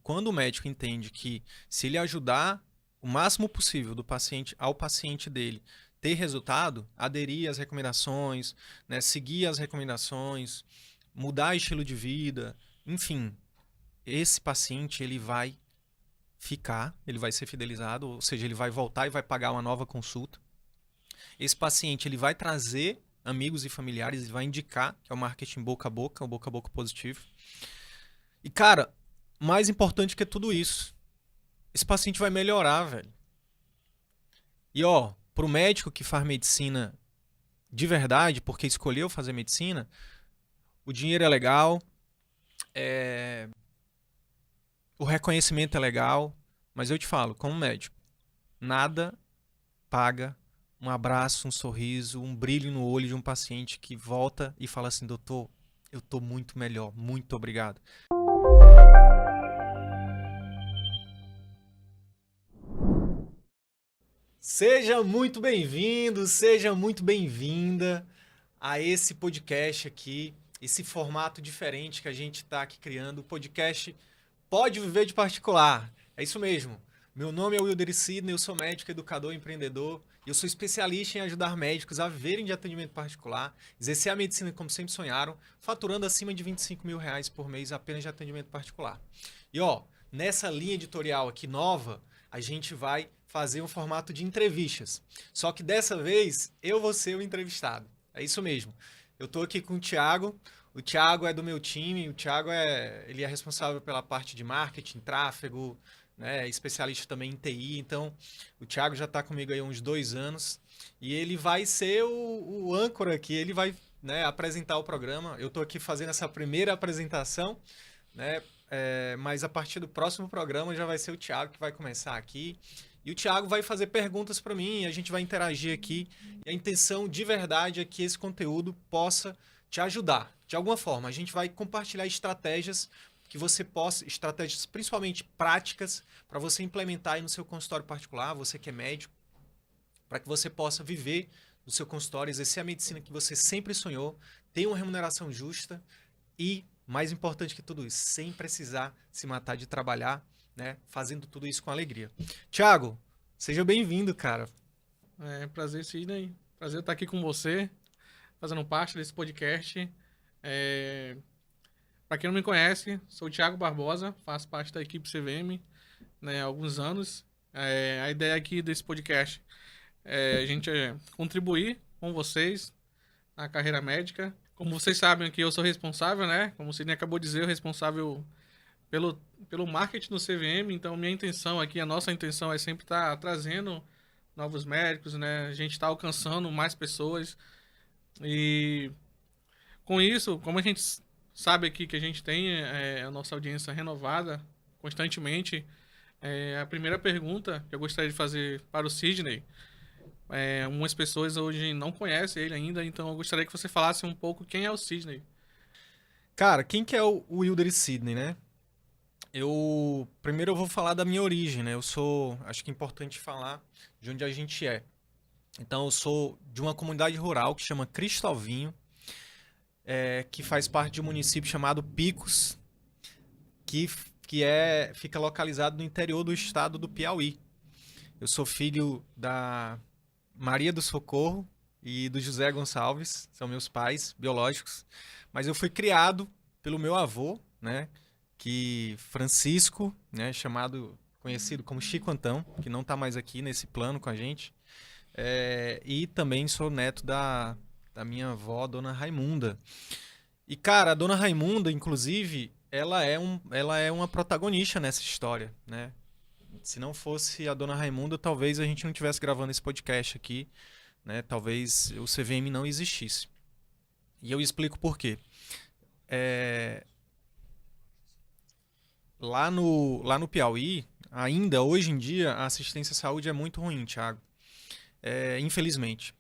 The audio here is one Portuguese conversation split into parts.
quando o médico entende que se ele ajudar o máximo possível do paciente ao paciente dele ter resultado, aderir às recomendações, né, seguir as recomendações, mudar estilo de vida, enfim, esse paciente ele vai ficar, ele vai ser fidelizado, ou seja, ele vai voltar e vai pagar uma nova consulta. Esse paciente ele vai trazer amigos e familiares e vai indicar, que é o marketing boca a boca, o boca a boca positivo. E, cara, mais importante que tudo isso, esse paciente vai melhorar, velho. E, ó, pro médico que faz medicina de verdade, porque escolheu fazer medicina, o dinheiro é legal, o reconhecimento é legal, mas eu te falo, como médico, nada paga um abraço, um sorriso, um brilho no olho de um paciente que volta e fala assim, doutor, eu tô muito melhor, muito obrigado. Seja muito bem-vindo, seja muito bem-vinda a esse podcast aqui, esse formato diferente que a gente está aqui criando, o podcast Pode Viver de Particular. É isso mesmo. Meu nome é Wilder Sidney, eu sou médico, educador e empreendedor. E eu sou especialista em ajudar médicos a viverem de atendimento particular, exercer a medicina como sempre sonharam, faturando acima de R$ 25.000 por mês apenas de atendimento particular. E ó, nessa linha editorial aqui nova, a gente vai fazer um formato de entrevistas. Só que dessa vez eu vou ser o entrevistado. É isso mesmo. Eu estou aqui com o Thiago. O Thiago é do meu time. O Thiago ele é responsável pela parte de marketing, tráfego, né? Especialista também em TI. Então, o Thiago já está comigo aí há uns 2 anos. E ele vai ser o âncora aqui. Ele vai, né, apresentar o programa. Eu estou aqui fazendo essa primeira apresentação, né? Mas a partir do próximo programa já vai ser o Thiago que vai começar aqui. E o Thiago vai fazer perguntas para mim e a gente vai interagir aqui. E a intenção de verdade é que esse conteúdo possa te ajudar. De alguma forma, a gente vai compartilhar estratégias que você possa, estratégias principalmente práticas, para você implementar aí no seu consultório particular, você que é médico, para que você possa viver no seu consultório, exercer a medicina que você sempre sonhou, ter uma remuneração justa e, mais importante que tudo isso, sem precisar se matar de trabalhar, né? Fazendo tudo isso com alegria. Thiago, seja bem-vindo, cara. Prazer, Sidney. Prazer estar aqui com você, fazendo parte desse podcast. Para quem não me conhece, sou o Thiago Barbosa, faço parte da equipe CVM, né, há alguns anos. A ideia aqui desse podcast é a gente contribuir com vocês na carreira médica. Como vocês sabem aqui, eu sou responsável, né? Como o Sidney acabou de dizer, eu responsável pelo marketing do CVM. Então, minha intenção aqui, a nossa intenção é sempre estar trazendo novos médicos, né? A gente está alcançando mais pessoas. E com isso, como a gente sabe aqui que a gente tem a nossa audiência renovada constantemente, a primeira pergunta que eu gostaria de fazer para o Sidney, umas pessoas hoje não conhecem ele ainda, então eu gostaria que você falasse um pouco quem é o Sidney. Cara, quem que é o Wilder Sidney, né? Primeiro eu vou falar da minha origem, né? Acho que é importante falar de onde a gente é. Então eu sou de uma comunidade rural que chama Cristalvinho, que faz parte de um município chamado Picos, que fica localizado no interior do estado do Piauí. Eu sou filho da Maria do Socorro e do José Gonçalves, são meus pais biológicos, mas eu fui criado pelo meu avô, né, que Francisco, né, conhecido como Chico Antão, que não está mais aqui nesse plano com a gente, e também sou neto da minha avó, Dona Raimunda. E cara, a Dona Raimunda, inclusive, ela é uma protagonista nessa história, né? Se não fosse a Dona Raimunda, talvez a gente não estivesse gravando esse podcast aqui, né? Talvez o CVM não existisse. E eu explico por quê. Lá no Piauí, ainda hoje em dia, a assistência à saúde é muito ruim, Thiago. Infelizmente.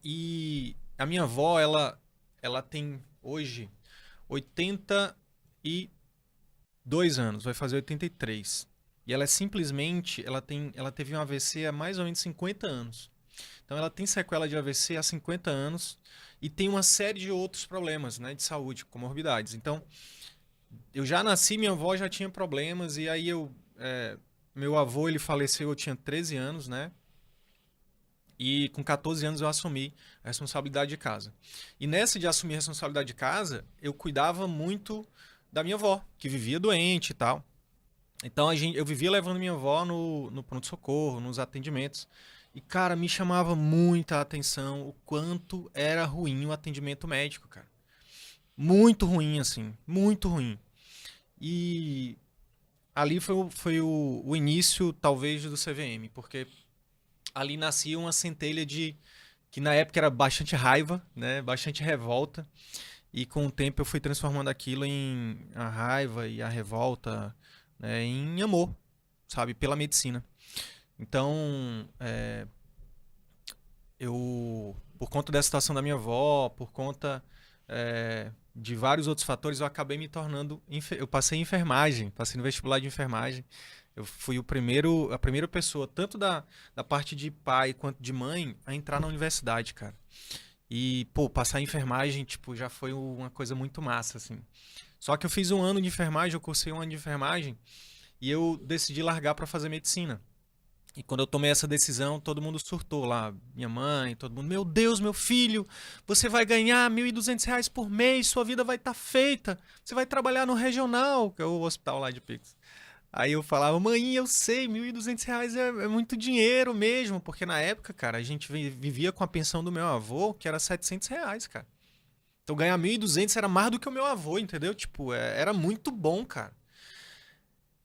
E a minha avó, ela tem hoje 82 anos, vai fazer 83. E ela ela teve um AVC há mais ou menos 50 anos. Então ela tem sequela de AVC há 50 anos e tem uma série de outros problemas, né, de saúde, comorbidades. Então, eu já nasci, minha avó já tinha problemas, e aí meu avô, ele faleceu, eu tinha 13 anos, né? E com 14 anos eu assumi a responsabilidade de casa. E nessa de assumir a responsabilidade de casa, eu cuidava muito da minha avó, que vivia doente e tal. Então eu vivia levando minha avó no pronto-socorro, nos atendimentos. E, cara, me chamava muita atenção o quanto era ruim o atendimento médico, cara. Muito ruim, assim, muito ruim. E ali foi o início, talvez, do CVM, porque ali nascia uma centelha de que na época era bastante raiva, né? Bastante revolta. E com o tempo eu fui transformando aquilo em a raiva e a revolta, né? Em amor, sabe? Pela medicina. Então, por conta da situação da minha avó, por conta de vários outros fatores, eu acabei me tornando. Eu passei em enfermagem, passei no vestibular de enfermagem. Eu fui a primeira pessoa, tanto da parte de pai quanto de mãe, a entrar na universidade, cara. E, pô, passar em enfermagem, tipo, já foi uma coisa muito massa, assim. Só que eu fiz um ano de enfermagem, eu cursei um ano de enfermagem, e eu decidi largar pra fazer medicina. E quando eu tomei essa decisão, todo mundo surtou lá. Minha mãe, todo mundo. Meu Deus, meu filho, você vai ganhar R$ 1.200 por mês, sua vida vai estar feita. Você vai trabalhar no regional, que é o hospital lá de Pix. Aí eu falava, mãe, eu sei, R$ 1.200 é muito dinheiro mesmo. Porque na época, cara, a gente vivia com a pensão do meu avô, que era R$ 700, cara. Então ganhar 1.200 era mais do que o meu avô, entendeu? Tipo, era muito bom, cara.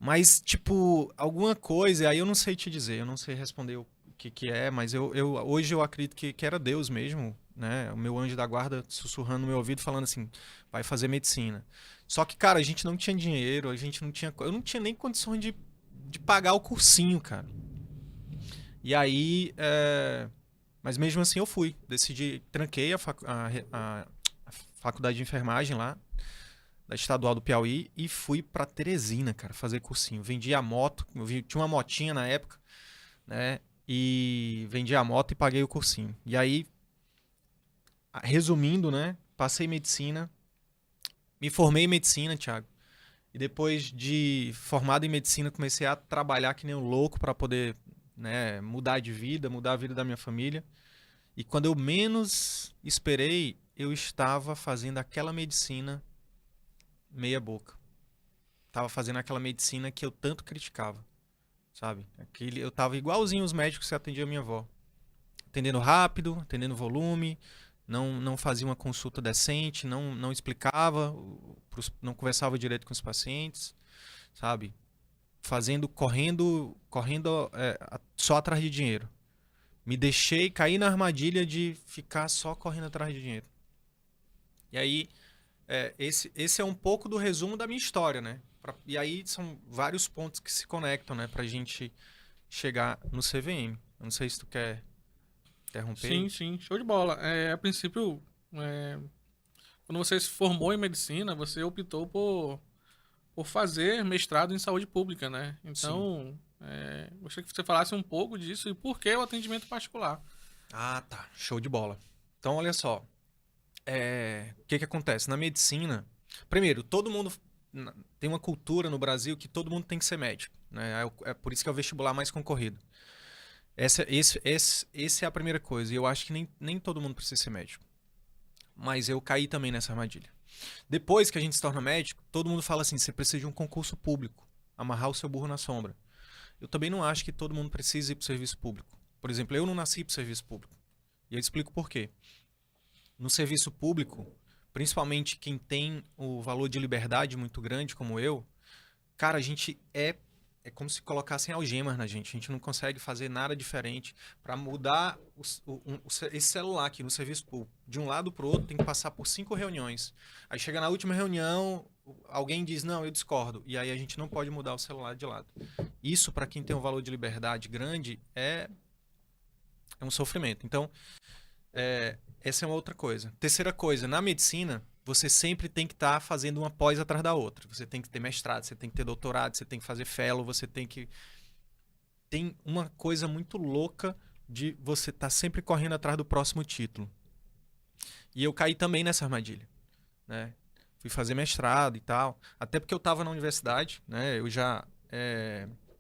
Mas, tipo, alguma coisa, aí eu não sei te dizer, eu não sei responder o que é, mas hoje eu acredito que era Deus mesmo, né? O meu anjo da guarda sussurrando no meu ouvido, falando assim, vai fazer medicina. Só que, cara, a gente não tinha dinheiro, a gente não tinha. Eu não tinha nem condições de pagar o cursinho, cara. E aí. Mas mesmo assim eu fui. Decidi, tranquei a faculdade de enfermagem lá, da Estadual do Piauí, e fui pra Teresina, cara, fazer cursinho. Vendi a moto, tinha uma motinha na época, né? E vendi a moto e paguei o cursinho. E aí, resumindo, né? Passei medicina, me formei em medicina, Thiago. E depois de formado em medicina, comecei a trabalhar que nem um louco para poder, né, mudar de vida, mudar a vida da minha família. E quando eu menos esperei, eu estava fazendo aquela medicina meia boca. Tava fazendo aquela medicina que eu tanto criticava, sabe? Eu tava igualzinho os médicos que atendiam a minha avó. Atendendo rápido, atendendo volume, não fazia uma consulta decente, não explicava, não conversava direito com os pacientes, sabe? Correndo só atrás de dinheiro. Me deixei cair na armadilha de ficar só correndo atrás de dinheiro. E aí, esse é um pouco do resumo da minha história, né? E aí são vários pontos que se conectam, né? Pra gente chegar no CVM. Eu não sei se tu quer interromper. Sim, sim, show de bola. A princípio, quando você se formou em medicina, você optou por fazer mestrado em saúde pública, né? Sim. Então, gostaria que você falasse um pouco disso e por que o atendimento particular. Ah, tá. Show de bola. Então, olha só. O que acontece? Na medicina, primeiro, todo mundo tem uma cultura no Brasil que todo mundo tem que ser médico, né? É por isso que é o vestibular mais concorrido. Essa é a primeira coisa. E eu acho que nem todo mundo precisa ser médico. Mas eu caí também nessa armadilha. Depois que a gente se torna médico, todo mundo fala assim: você precisa de um concurso público, amarrar o seu burro na sombra. Eu também não acho que todo mundo precisa ir para o serviço público. Por exemplo, eu não nasci para o serviço público. E eu explico por quê. No serviço público, principalmente quem tem o valor de liberdade muito grande, como eu, cara, a gente é como se colocassem algemas na gente. A gente não consegue fazer nada diferente. Para mudar esse celular aqui no serviço público, de um lado para o outro, tem que passar por 5 reuniões. Aí chega na última reunião, alguém diz, não, eu discordo. E aí a gente não pode mudar o celular de lado. Isso, para quem tem um valor de liberdade grande, é um sofrimento. Então, essa é uma outra coisa. Terceira coisa, na medicina, você sempre tem que estar fazendo uma pós atrás da outra. Você tem que ter mestrado, você tem que ter doutorado, você tem que fazer fellow, você tem que... Tem uma coisa muito louca de você estar sempre correndo atrás do próximo título. E eu caí também nessa armadilha, né? fui fazer mestrado e tal. Até porque eu estava na universidade, né?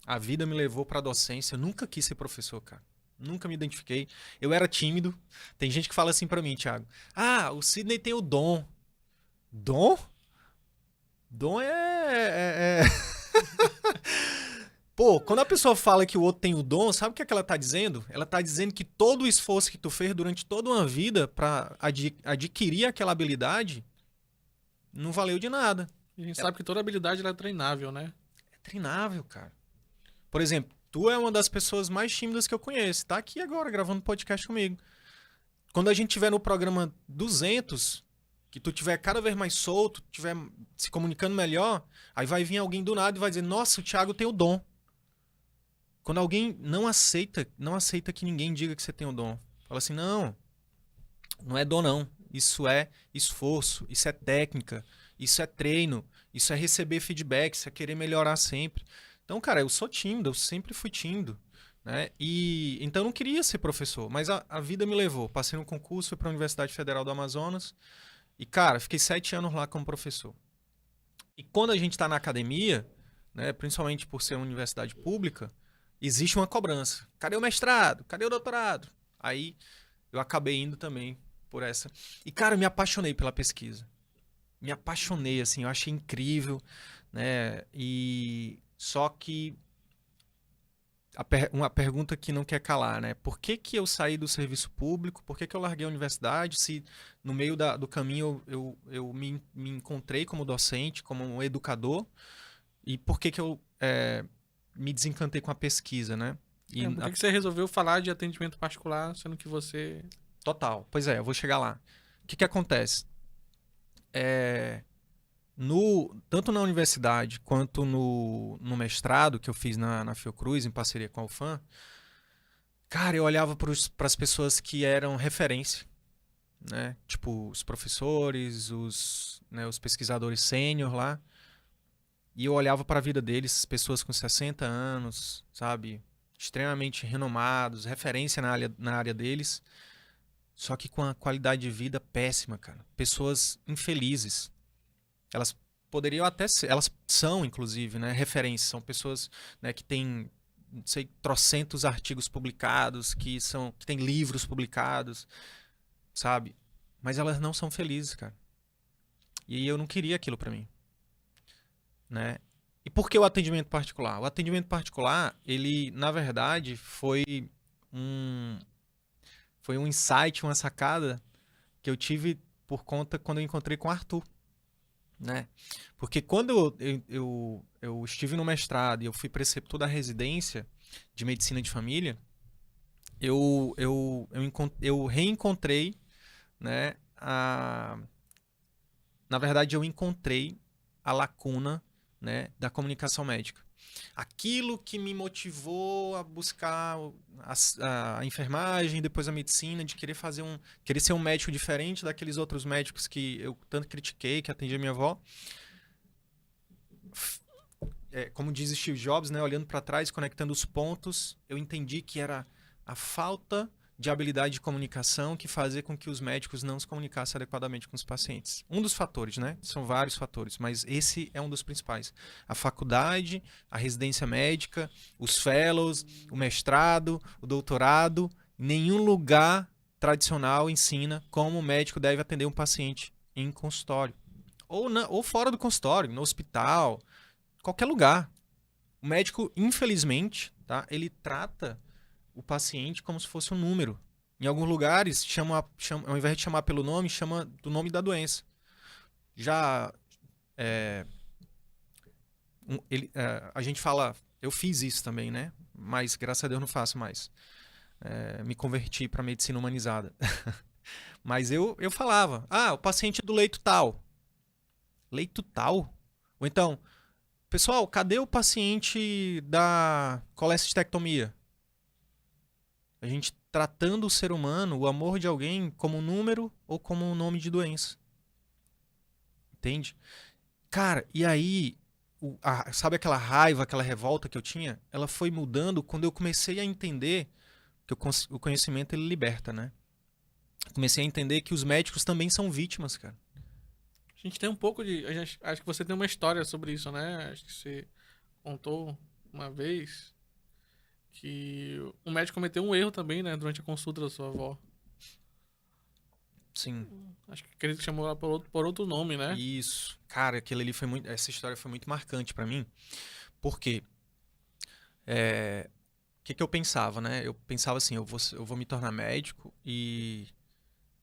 A vida me levou para a docência. Eu nunca quis ser professor, cara. Nunca me identifiquei. Eu era tímido. Tem gente que fala assim para mim, Thiago. Ah, o Sidney tem o dom. Dom? Dom Pô, quando a pessoa fala que o outro tem o dom, sabe o que é que ela tá dizendo? Ela tá dizendo que todo o esforço que tu fez durante toda uma vida pra adquirir aquela habilidade não valeu de nada. A gente sabe que toda habilidade ela é treinável, né? É treinável, cara. Por exemplo, tu é uma das pessoas mais tímidas que eu conheço. Tá aqui agora gravando podcast comigo. Quando a gente tiver no programa 200, que tu tiver cada vez mais solto, tiver se comunicando melhor, aí vai vir alguém do nada e vai dizer, nossa, o Thiago tem o dom. Quando alguém não aceita que ninguém diga que você tem o dom. Fala assim, não é dom não. Isso é esforço, isso é técnica, isso é treino, isso é receber feedback, isso é querer melhorar sempre. Então, cara, eu sou tímido, eu sempre fui tímido, né? E então eu não queria ser professor, mas a vida me levou. Passei no concurso, fui para a Universidade Federal do Amazonas e, cara, fiquei 7 anos lá como professor. E quando a gente está na academia, né, principalmente por ser uma universidade pública, existe uma cobrança. Cadê o mestrado? Cadê o doutorado? Aí eu acabei indo também por essa. E, cara, eu me apaixonei pela pesquisa. Me apaixonei, assim, eu achei incrível, né? E só que uma pergunta que não quer calar, né? Por que que eu saí do serviço público? Por que que eu larguei a universidade? Se no meio do caminho eu me encontrei como docente, como um educador? E por que que eu me desencantei com a pesquisa, né? E Por que você resolveu falar de atendimento particular, sendo que você... Total. Pois é, eu vou chegar lá. O que que acontece? Tanto na universidade quanto no mestrado que eu fiz na Fiocruz, em parceria com a UFAM, cara, eu olhava para as pessoas que eram referência, né? Tipo, os professores, os pesquisadores sênior lá, e eu olhava para a vida deles, pessoas com 60 anos, sabe? Extremamente renomados, referência na área deles, só que com a qualidade de vida péssima, cara. Pessoas infelizes. Elas poderiam até ser, elas são, inclusive, né, referências. São pessoas, né, que têm, não sei, trocentos artigos publicados, que têm livros publicados, sabe? Mas elas não são felizes, cara. E eu não queria aquilo pra mim, né? E por que o atendimento particular? O atendimento particular, ele, na verdade, foi um insight, uma sacada que eu tive por conta quando eu encontrei com o Arthur, né? Porque quando eu estive no mestrado e eu fui preceptor da residência de medicina de família, eu reencontrei, né? Na verdade, eu encontrei a lacuna, né, da comunicação médica. Aquilo que me motivou a buscar a enfermagem, depois a medicina, de querer ser um médico diferente daqueles outros médicos que eu tanto critiquei, que atendia minha avó. Como diz Steve Jobs, né, olhando para trás, conectando os pontos, eu entendi que era a falta de habilidade de comunicação que fazia com que os médicos não se comunicassem adequadamente com os pacientes. Um dos fatores, né? São vários fatores, mas esse é um dos principais. A faculdade, a residência médica, os fellows, o mestrado, o doutorado, nenhum lugar tradicional ensina como o médico deve atender um paciente em consultório. Ou fora do consultório, no hospital, qualquer lugar. O médico, infelizmente, tá? Ele trata o paciente como se fosse um número. Em alguns lugares, ao invés de chamar pelo nome, chama do nome da doença. A gente fala, eu fiz isso também, né? Mas graças a Deus não faço mais. Me converti para medicina humanizada. Mas eu falava, o paciente é do leito tal. Leito tal? Ou então, pessoal, cadê o paciente da colestectomia? A gente tratando o ser humano, o amor de alguém, como um número ou como um nome de doença. Entende? Cara, e aí, sabe aquela raiva, aquela revolta que eu tinha? Ela foi mudando quando eu comecei a entender que o conhecimento ele liberta, né? Comecei a entender que os médicos também são vítimas, cara. A gente tem um pouco de. Acho que você tem uma história sobre isso, né? Acho que você contou uma vez que o médico cometeu um erro também, né? Durante a consulta da sua avó. Sim. Acho que acredito que chamou ela por outro nome, né? Isso. Cara, aquilo ali foi muito. Essa história foi muito marcante pra mim. Por quê? O que que eu pensava, né? Eu pensava assim, eu vou me tornar médico e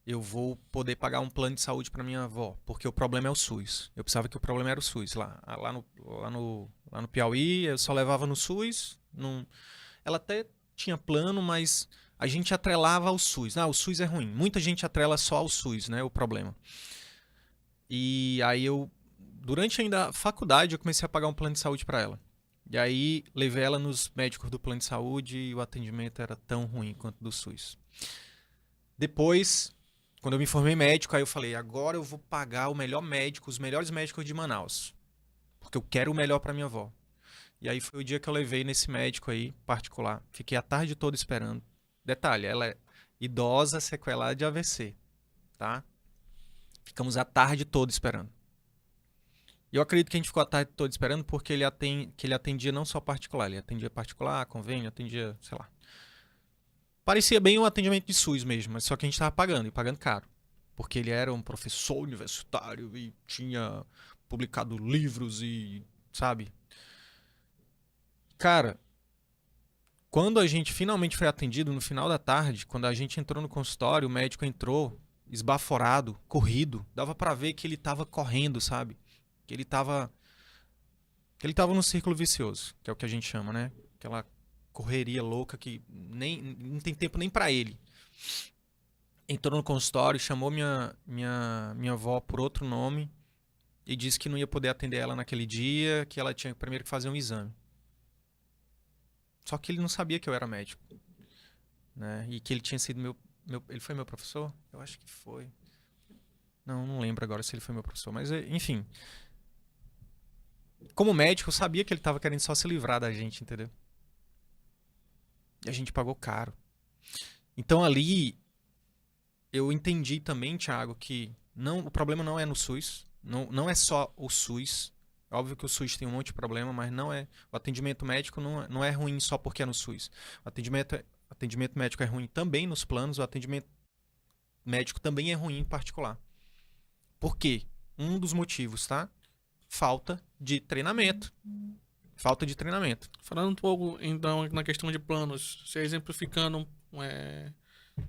eu vou poder pagar um plano de saúde pra minha avó, porque o problema é o SUS. Eu pensava que o problema era o SUS. Lá no Piauí, eu só levava no SUS. Ela até tinha plano, mas a gente atrelava ao SUS. Ah, o SUS é ruim. Muita gente atrela só ao SUS, né? O problema. E aí durante ainda a faculdade, eu comecei a pagar um plano de saúde pra ela. E aí levei ela nos médicos do plano de saúde e o atendimento era tão ruim quanto do SUS. Depois, quando eu me formei médico, aí eu falei, agora eu vou pagar o melhor médico, os melhores médicos de Manaus. Porque eu quero o melhor pra minha avó. E aí foi o dia que eu levei nesse médico aí, particular. Fiquei a tarde toda esperando. Detalhe, ela é idosa, sequelada de AVC, tá? Ficamos a tarde toda esperando. E eu acredito que a gente ficou a tarde toda esperando porque que ele atendia não só particular, ele atendia particular, convênio, atendia, sei lá. Parecia bem um atendimento de SUS mesmo, mas só que a gente estava pagando, e pagando caro. Porque ele era um professor universitário e tinha publicado livros e, sabe? Cara, quando a gente finalmente foi atendido no final da tarde, quando a gente entrou no consultório, o médico entrou esbaforado, corrido. Dava pra ver que ele tava correndo, sabe? Que ele tava num círculo vicioso, que é o que a gente chama, né? Aquela correria louca que nem não tem tempo nem pra ele. Entrou no consultório, chamou minha avó por outro nome e disse que não ia poder atender ela naquele dia, que ela tinha primeiro que fazer um exame. Só que ele não sabia que eu era médico, né? E que ele tinha sido ele foi meu professor? Eu acho que foi. Não lembro agora se ele foi meu professor, mas enfim. Como médico, eu sabia que ele estava querendo só se livrar da gente, entendeu? E a gente pagou caro. Então ali eu entendi também, Thiago, que o problema não é no SUS, não é só o SUS. Óbvio que o SUS tem um monte de problema, mas não é. O atendimento médico não é ruim só porque é no SUS. O atendimento médico é ruim também nos planos, o atendimento médico também é ruim em particular. Por quê? Um dos motivos, tá? Falta de treinamento. Falta de treinamento. Falando um pouco, então, na questão de planos, você exemplificando,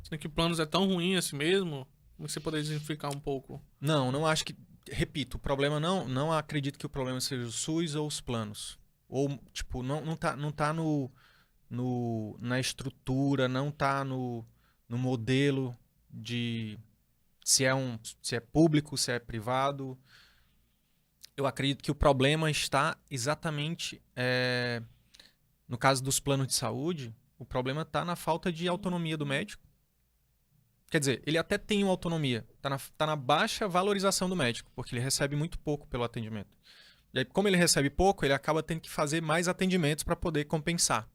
sendo que planos é tão ruim assim mesmo, como você poderia exemplificar um pouco? Não acho que. Repito, o problema não acredito que o problema seja o SUS ou os planos. Ou, tipo, não tá na estrutura, não tá no modelo de se é público, se é privado. Eu acredito que o problema está exatamente no caso dos planos de saúde, o problema está na falta de autonomia do médico. Quer dizer, ele até tem uma autonomia, tá na baixa valorização do médico, porque ele recebe muito pouco pelo atendimento. E aí, como ele recebe pouco, ele acaba tendo que fazer mais atendimentos para poder compensar.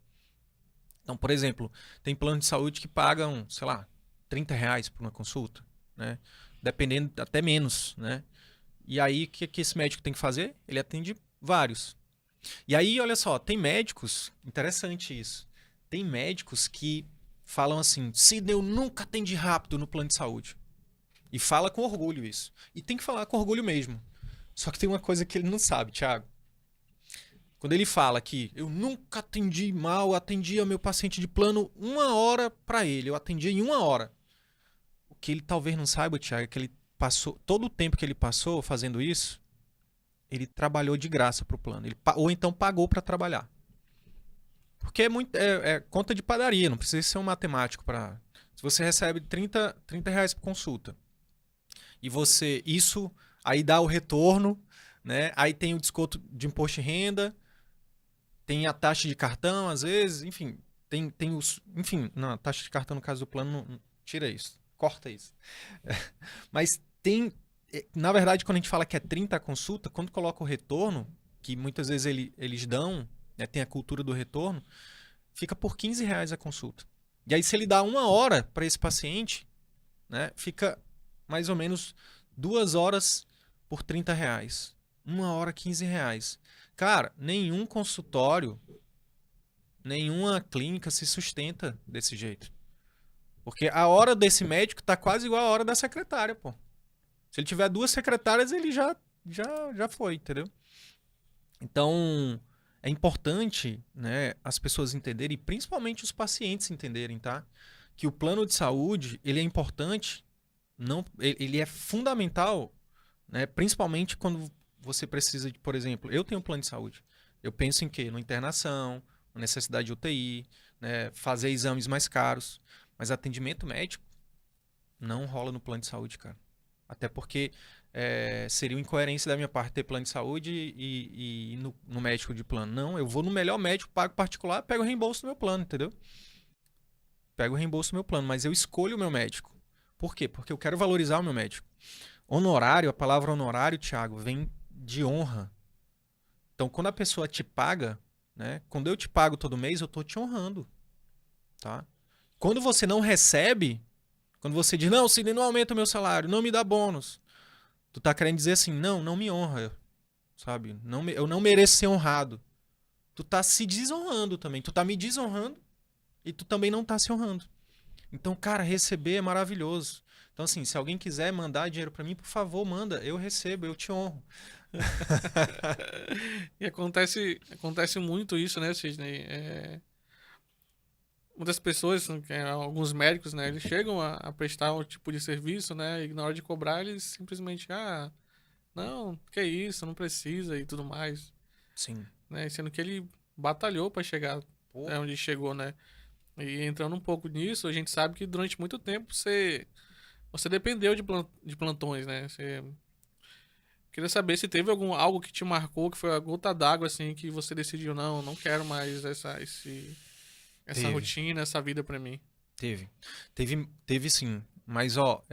Então, por exemplo, tem plano de saúde que pagam, sei lá, R$ 30 por uma consulta, né? Dependendo, até menos, né? E aí, o que esse médico tem que fazer? Ele atende vários. E aí, olha só, tem médicos, interessante isso, tem médicos que falam assim, Sidney, eu nunca atendi rápido no plano de saúde. E fala com orgulho isso. E tem que falar com orgulho mesmo. Só que tem uma coisa que ele não sabe, Thiago. Quando ele fala que eu nunca atendi mal, atendia meu paciente de plano 1 hora para ele, eu atendia em 1 hora. O que ele talvez não saiba, Thiago, é que ele passou, todo o tempo que ele passou fazendo isso, ele trabalhou de graça pro plano. Ou então pagou para trabalhar. Porque é conta de padaria, não precisa ser um matemático para. Se você recebe R$ 30 por consulta e isso aí dá o retorno, né? Aí tem o desconto de imposto de renda, tem a taxa de cartão às vezes, enfim, enfim, não, a taxa de cartão no caso do plano tira isso, corta isso. Mas na verdade, quando a gente fala que é 30 a consulta, quando coloca o retorno, que muitas vezes eles dão, né, tem a cultura do retorno, fica por R$ 15 a consulta. E aí, se ele dá 1 hora para esse paciente, né, fica mais ou menos 2 horas por R$ 30. 1 hora, R$ 15. Cara, nenhum consultório, nenhuma clínica se sustenta desse jeito. Porque a hora desse médico tá quase igual a hora da secretária, pô. Se ele tiver 2 secretárias, ele já foi, entendeu? Então, é importante, né, as pessoas entenderem, e principalmente os pacientes entenderem, tá? Que o plano de saúde, ele é importante, não, ele é fundamental, né, principalmente quando você precisa de, por exemplo, eu tenho um plano de saúde. Eu penso em quê? Na internação, na necessidade de UTI, né, fazer exames mais caros. Mas atendimento médico não rola no plano de saúde, cara. Até porque seria uma incoerência da minha parte ter plano de saúde e ir no médico de plano. Não, eu vou no melhor médico, pago particular, pego o reembolso do meu plano, entendeu? Pego o reembolso do meu plano, mas eu escolho o meu médico. Por quê? Porque eu quero valorizar o meu médico. Honorário, a palavra honorário, Thiago, vem de honra. Então, quando a pessoa te paga, né? Quando eu te pago todo mês, eu tô te honrando, tá? Quando você não recebe, quando você diz, não, Sidney, não aumenta o meu salário, não me dá bônus, tu tá querendo dizer assim, não me honra, sabe? Eu não mereço ser honrado. Tu tá se desonrando também, tu tá me desonrando e tu também não tá se honrando. Então, cara, receber é maravilhoso. Então, assim, se alguém quiser mandar dinheiro pra mim, por favor, manda, eu recebo, eu te honro. E acontece muito isso, né, Sidney? Muitas pessoas, alguns médicos, né, eles chegam a prestar um tipo de serviço, né, e na hora de cobrar eles simplesmente, não, que é isso, não precisa e tudo mais, Sim. né, sendo que ele batalhou para chegar onde chegou, né. E entrando um pouco nisso, a gente sabe que durante muito tempo você dependeu de plantões, né, queria saber se teve algo que te marcou, que foi a gota d'água, assim, que você decidiu, não quero mais essa rotina, essa vida pra mim. Teve sim. Mas, ó,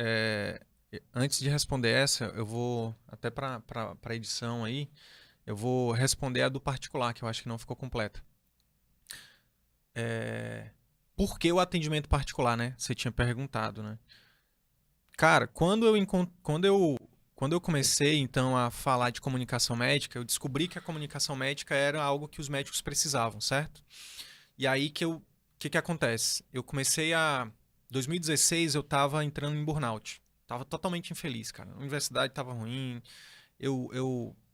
antes de responder essa, eu vou, até pra edição aí, eu vou responder a do particular, que eu acho que não ficou completa. Por que o atendimento particular, né? Você tinha perguntado, né? Cara, quando eu comecei, então, a falar de comunicação médica, eu descobri que a comunicação médica era algo que os médicos precisavam, certo? E aí que acontece? Eu comecei a... 2016 eu tava entrando em burnout. Tava totalmente infeliz, cara. A universidade tava ruim.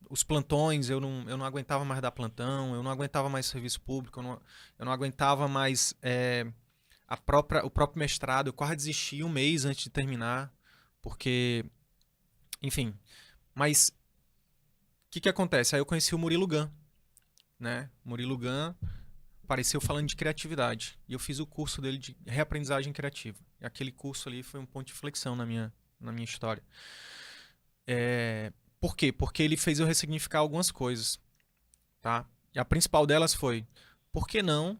Os plantões, eu não aguentava mais dar plantão. Eu não aguentava mais serviço público. Eu não aguentava mais o próprio mestrado. Eu quase desisti um mês antes de terminar. Porque... Enfim. Mas... O que acontece? Aí eu conheci o Murilo Gun, né? Murilo Gun apareceu falando de criatividade. E eu fiz o curso dele de reaprendizagem criativa. E aquele curso ali foi um ponto de inflexão na minha história. Por quê? Porque ele fez eu ressignificar algumas coisas, tá? E a principal delas foi, por que não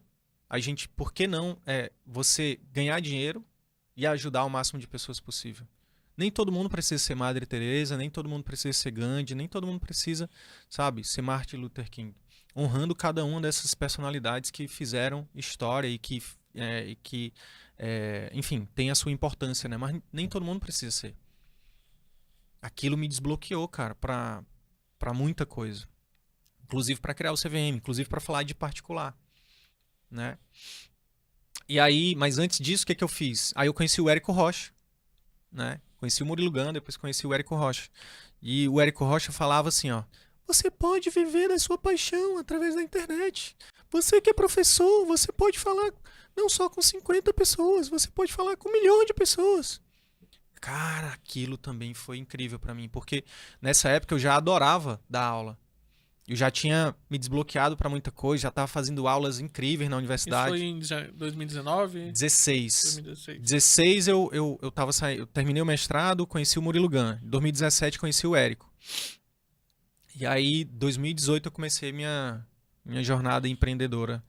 você ganhar dinheiro e ajudar o máximo de pessoas possível? Nem todo mundo precisa ser Madre Teresa, nem todo mundo precisa ser Gandhi, nem todo mundo precisa, sabe, ser Martin Luther King. Honrando cada uma dessas personalidades que fizeram história e que enfim, tem a sua importância, né? Mas nem todo mundo precisa ser. Aquilo me desbloqueou, cara, pra muita coisa. Inclusive para criar o CVM, inclusive para falar de particular, né? E aí, mas antes disso, o que eu fiz? Aí eu conheci o Érico Rocha, né? Conheci o Murilo Gun, depois conheci o Érico Rocha. E o Érico Rocha falava assim, ó: você pode viver da sua paixão através da internet. Você que é professor, você pode falar não só com 50 pessoas, você pode falar com 1 milhão de pessoas. Cara, aquilo também foi incrível pra mim, porque nessa época eu já adorava dar aula. Eu já tinha me desbloqueado pra muita coisa, já estava fazendo aulas incríveis na universidade. Isso foi em 2019? 16 eu terminei o mestrado, conheci o Murilo Gun. Em 2017 conheci o Érico. E aí, 2018 eu comecei minha jornada empreendedora,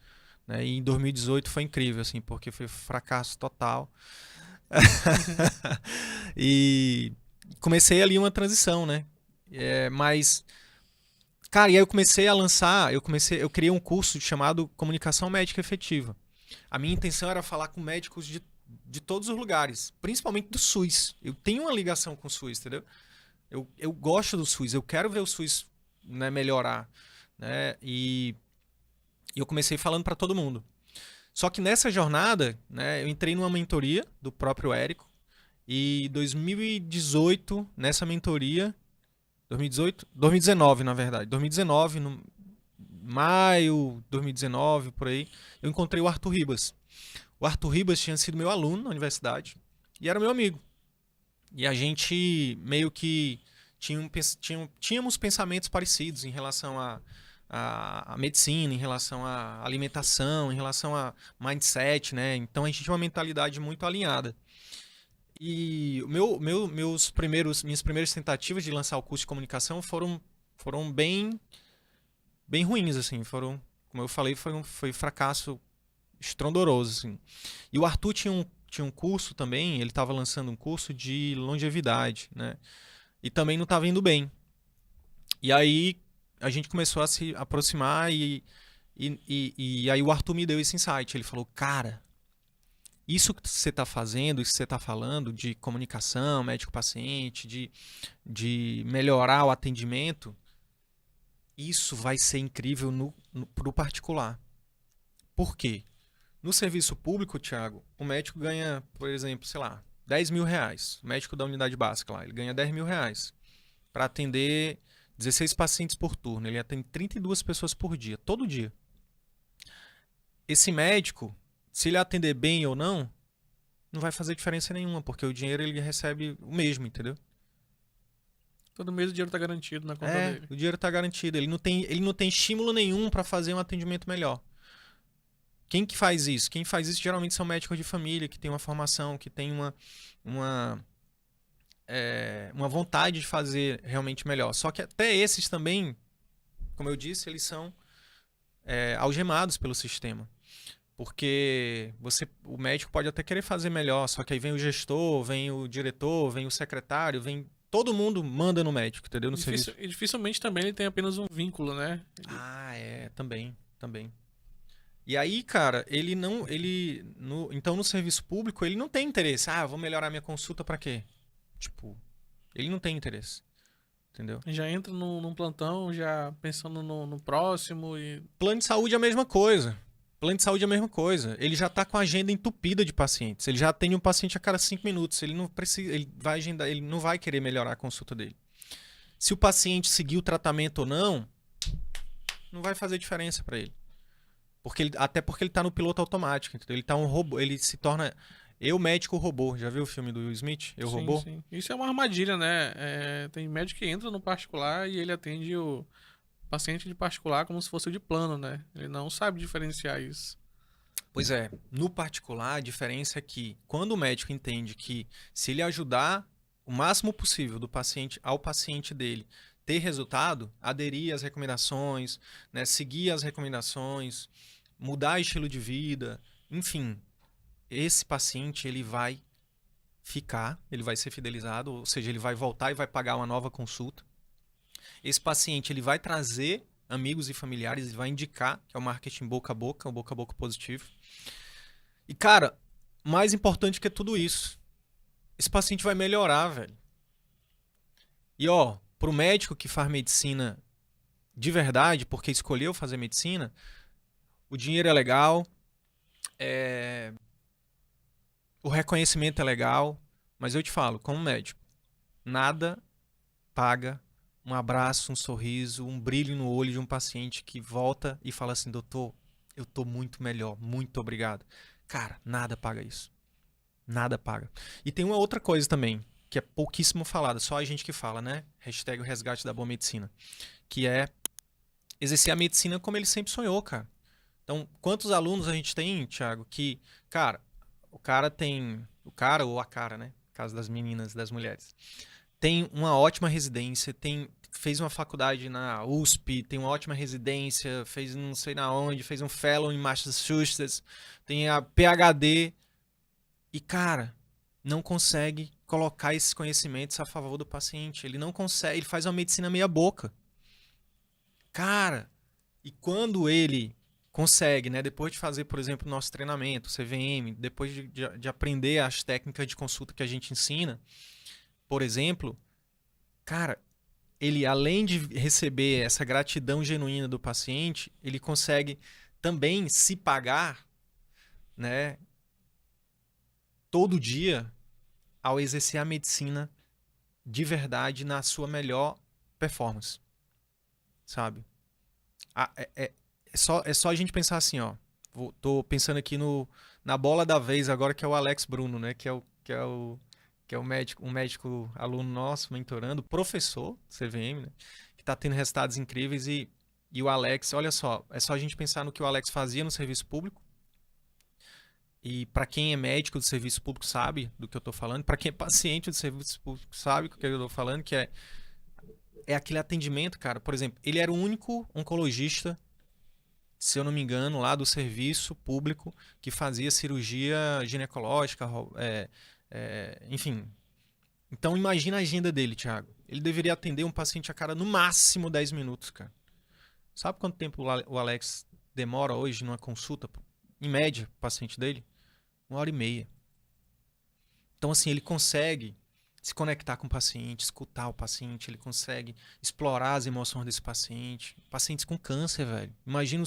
né? E em 2018 foi incrível, assim, porque foi fracasso total. E comecei ali uma transição, né? Mas, cara, e aí eu comecei a lançar, eu criei um curso chamado Comunicação Médica Efetiva. A minha intenção era falar com médicos de todos os lugares, principalmente do SUS. Eu tenho uma ligação com o SUS, entendeu? Eu gosto do SUS, eu quero ver o SUS, né, melhorar, né? E eu comecei falando para todo mundo. Só que nessa jornada, né, eu entrei numa mentoria do próprio Érico e 2018, nessa mentoria, 2019, na verdade, 2019, no maio 2019, por aí, eu encontrei o Arthur Ribas. O Arthur Ribas tinha sido meu aluno na universidade e era meu amigo. E a gente meio que tínhamos pensamentos parecidos em relação a medicina, em relação à alimentação, em relação a mindset, né? Então a gente tinha uma mentalidade muito alinhada. E minhas primeiras tentativas de lançar o curso de comunicação foram bem ruins, assim. Como eu falei, foi fracasso estrondoroso, assim. E o Arthur tinha um curso também, ele estava lançando um curso de longevidade, né? E também não estava indo bem. E aí a gente começou a se aproximar e aí o Arthur me deu esse insight. Ele falou, cara, isso que você está fazendo, isso que você está falando de comunicação, médico-paciente, de melhorar o atendimento, isso vai ser incrível pro particular. Por quê? No serviço público, Thiago, o médico ganha, por exemplo, sei lá, 10 mil reais. O médico da unidade básica lá, ele ganha 10 mil reais para atender 16 pacientes por turno. Ele atende 32 pessoas por dia, todo dia. Esse médico, se ele atender bem ou não vai fazer diferença nenhuma, porque o dinheiro ele recebe o mesmo, entendeu? Todo mês o dinheiro tá garantido na conta dele. O dinheiro tá garantido. Ele não tem estímulo nenhum para fazer um atendimento melhor. Quem que faz isso? Quem faz isso geralmente são médicos de família, que tem uma formação, que tem uma vontade de fazer realmente melhor. Só que até esses também, como eu disse, eles são algemados pelo sistema. Porque o médico pode até querer fazer melhor, só que aí vem o gestor, vem o diretor, vem o secretário, todo mundo manda no médico, entendeu? No serviço. E dificilmente também ele tem apenas um vínculo, né? Também. E aí, cara, então no serviço público ele não tem interesse. Eu vou melhorar minha consulta pra quê? Tipo, ele não tem interesse. Entendeu? Já entra num plantão, já pensando no próximo e... Plano de saúde é a mesma coisa. Ele já tá com a agenda entupida de pacientes. Ele já atende um paciente a cada 5 minutos. Ele não precisa, ele vai agendar, ele não vai querer melhorar a consulta dele. Se o paciente seguir o tratamento ou não vai fazer diferença para ele. Até porque ele tá no piloto automático, entendeu? Ele tá um robô, ele se torna médico robô. Já viu o filme do Will Smith? Eu Robô? Sim. Isso é uma armadilha, né? Tem médico que entra no particular e ele atende o paciente de particular como se fosse o de plano, né? Ele não sabe diferenciar isso. Pois é, no particular a diferença é que quando o médico entende que se ele ajudar o máximo possível ao paciente dele ter resultado, aderir às recomendações, né, seguir as recomendações, mudar estilo de vida, enfim, esse paciente ele vai ser fidelizado, ou seja, ele vai voltar e vai pagar uma nova consulta. Esse paciente ele vai trazer amigos e familiares e vai indicar, que é o marketing boca a boca, o boca a boca positivo. E, cara, mais importante que tudo isso, esse paciente vai melhorar, velho. E, pro médico que faz medicina de verdade, porque escolheu fazer medicina, o dinheiro é legal, o reconhecimento é legal, mas eu te falo, como médico, nada paga um abraço, um sorriso, um brilho no olho de um paciente que volta e fala assim, doutor, eu tô muito melhor, muito obrigado. Cara, nada paga isso. Nada paga. E tem uma outra coisa também, que é pouquíssimo falada, só a gente que fala, né? Hashtag o resgate da boa medicina. Que é exercer a medicina como ele sempre sonhou, cara. Então, quantos alunos a gente tem, Thiago, que, cara, o cara ou a cara, né? No caso das meninas, das mulheres. Tem uma ótima residência, fez uma faculdade na USP, tem uma ótima residência, fez não sei na onde, fez um fellow em Massachusetts, tem a PhD e, cara, não consegue colocar esses conhecimentos a favor do paciente. Ele não consegue, ele faz uma medicina meia boca. Cara, e quando ele consegue, né, depois de fazer, por exemplo, nosso treinamento, CVM, depois de aprender as técnicas de consulta que a gente ensina, por exemplo, Cara, ele, além de receber essa gratidão genuína do paciente, ele consegue também se pagar, né, todo dia ao exercer a medicina de verdade na sua melhor performance, sabe? É só a gente pensar assim, ó. Tô pensando aqui na bola da vez agora, que é o Alex Bruno, né? Que é o médico, um médico aluno nosso, mentorando, professor do CVM, né? Que tá tendo resultados incríveis e o Alex, olha só, é só a gente pensar no que o Alex fazia no serviço público. E para quem é médico do serviço público sabe do que eu tô falando, para quem é paciente do serviço público sabe do que eu tô falando, que é aquele atendimento, cara. Por exemplo, ele era o único oncologista, se eu não me engano, lá do serviço público que fazia cirurgia ginecológica, enfim. Então imagina a agenda dele, Thiago. Ele deveria atender um paciente a cada no máximo 10 minutos, cara. Sabe quanto tempo o Alex demora hoje numa consulta? Em média, o paciente dele? 1 hora e meia. Então, assim, ele consegue se conectar com o paciente, escutar o paciente, ele consegue explorar as emoções desse paciente. Pacientes com câncer, velho. Imagina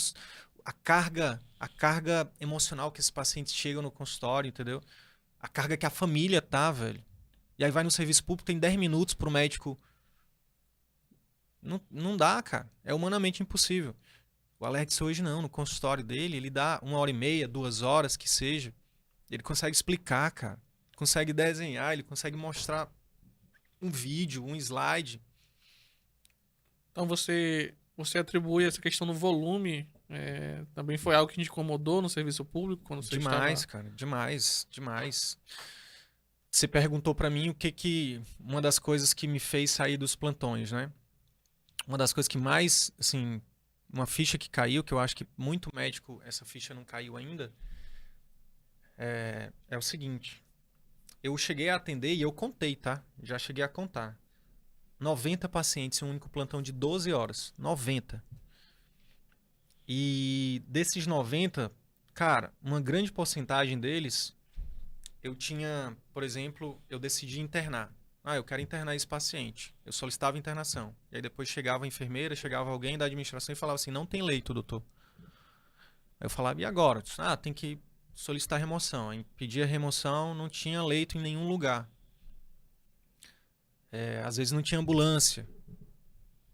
a carga emocional que esses pacientes chegam no consultório, entendeu? A carga que a família tá, velho. E aí vai no serviço público, tem 10 minutos pro médico. Não, não dá, cara. É humanamente impossível. O Alex hoje não, no consultório dele, ele dá 1 hora e meia, 2 horas que seja. Ele consegue explicar, cara. Consegue desenhar, ele consegue mostrar um vídeo, um slide. Então você atribui essa questão do volume, também foi algo que te incomodou no serviço público quando você Demais, estava. cara, demais, demais. Você perguntou pra mim uma das coisas que me fez sair dos plantões, né? Uma das coisas que mais, assim, uma ficha que caiu, que eu acho que muito médico essa ficha não caiu ainda, é o seguinte. Eu cheguei a atender e eu contei, tá? Já cheguei a contar. 90 pacientes em um único plantão de 12 horas. 90. E desses 90, cara, uma grande porcentagem deles, eu tinha, por exemplo, eu decidi internar. Ah, eu quero internar esse paciente. Eu solicitava internação. E aí depois chegava a enfermeira, chegava alguém da administração e falava assim, não tem leito, doutor. Aí eu falava, e agora? Ah, tem que solicitar remoção. Aí pedia remoção, não tinha leito em nenhum lugar. Às vezes não tinha ambulância,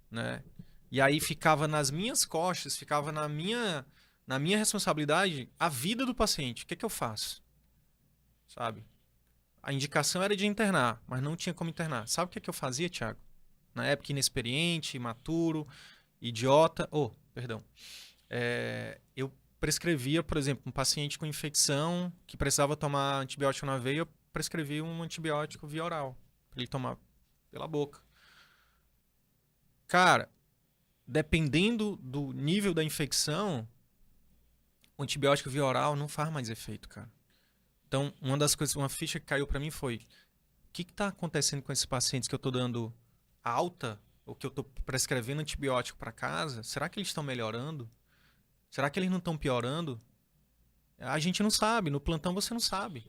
né? E aí ficava nas minhas costas, ficava na minha responsabilidade a vida do paciente. O que é que eu faço? Sabe? A indicação era de internar, mas não tinha como internar. Sabe o que é que eu fazia, Thiago? Na época, inexperiente, imaturo, idiota. Oh, perdão. Eu prescrevia, por exemplo, um paciente com infecção que precisava tomar antibiótico na veia, eu prescrevia um antibiótico via oral, para ele tomar pela boca. Cara, dependendo do nível da infecção, o antibiótico via oral não faz mais efeito, cara. Então, uma das coisas, uma ficha que caiu pra mim foi: o que tá acontecendo com esses pacientes que eu tô dando alta, ou que eu tô prescrevendo antibiótico para casa? Será que eles estão melhorando? Será que eles não estão piorando? A gente não sabe, no plantão você não sabe,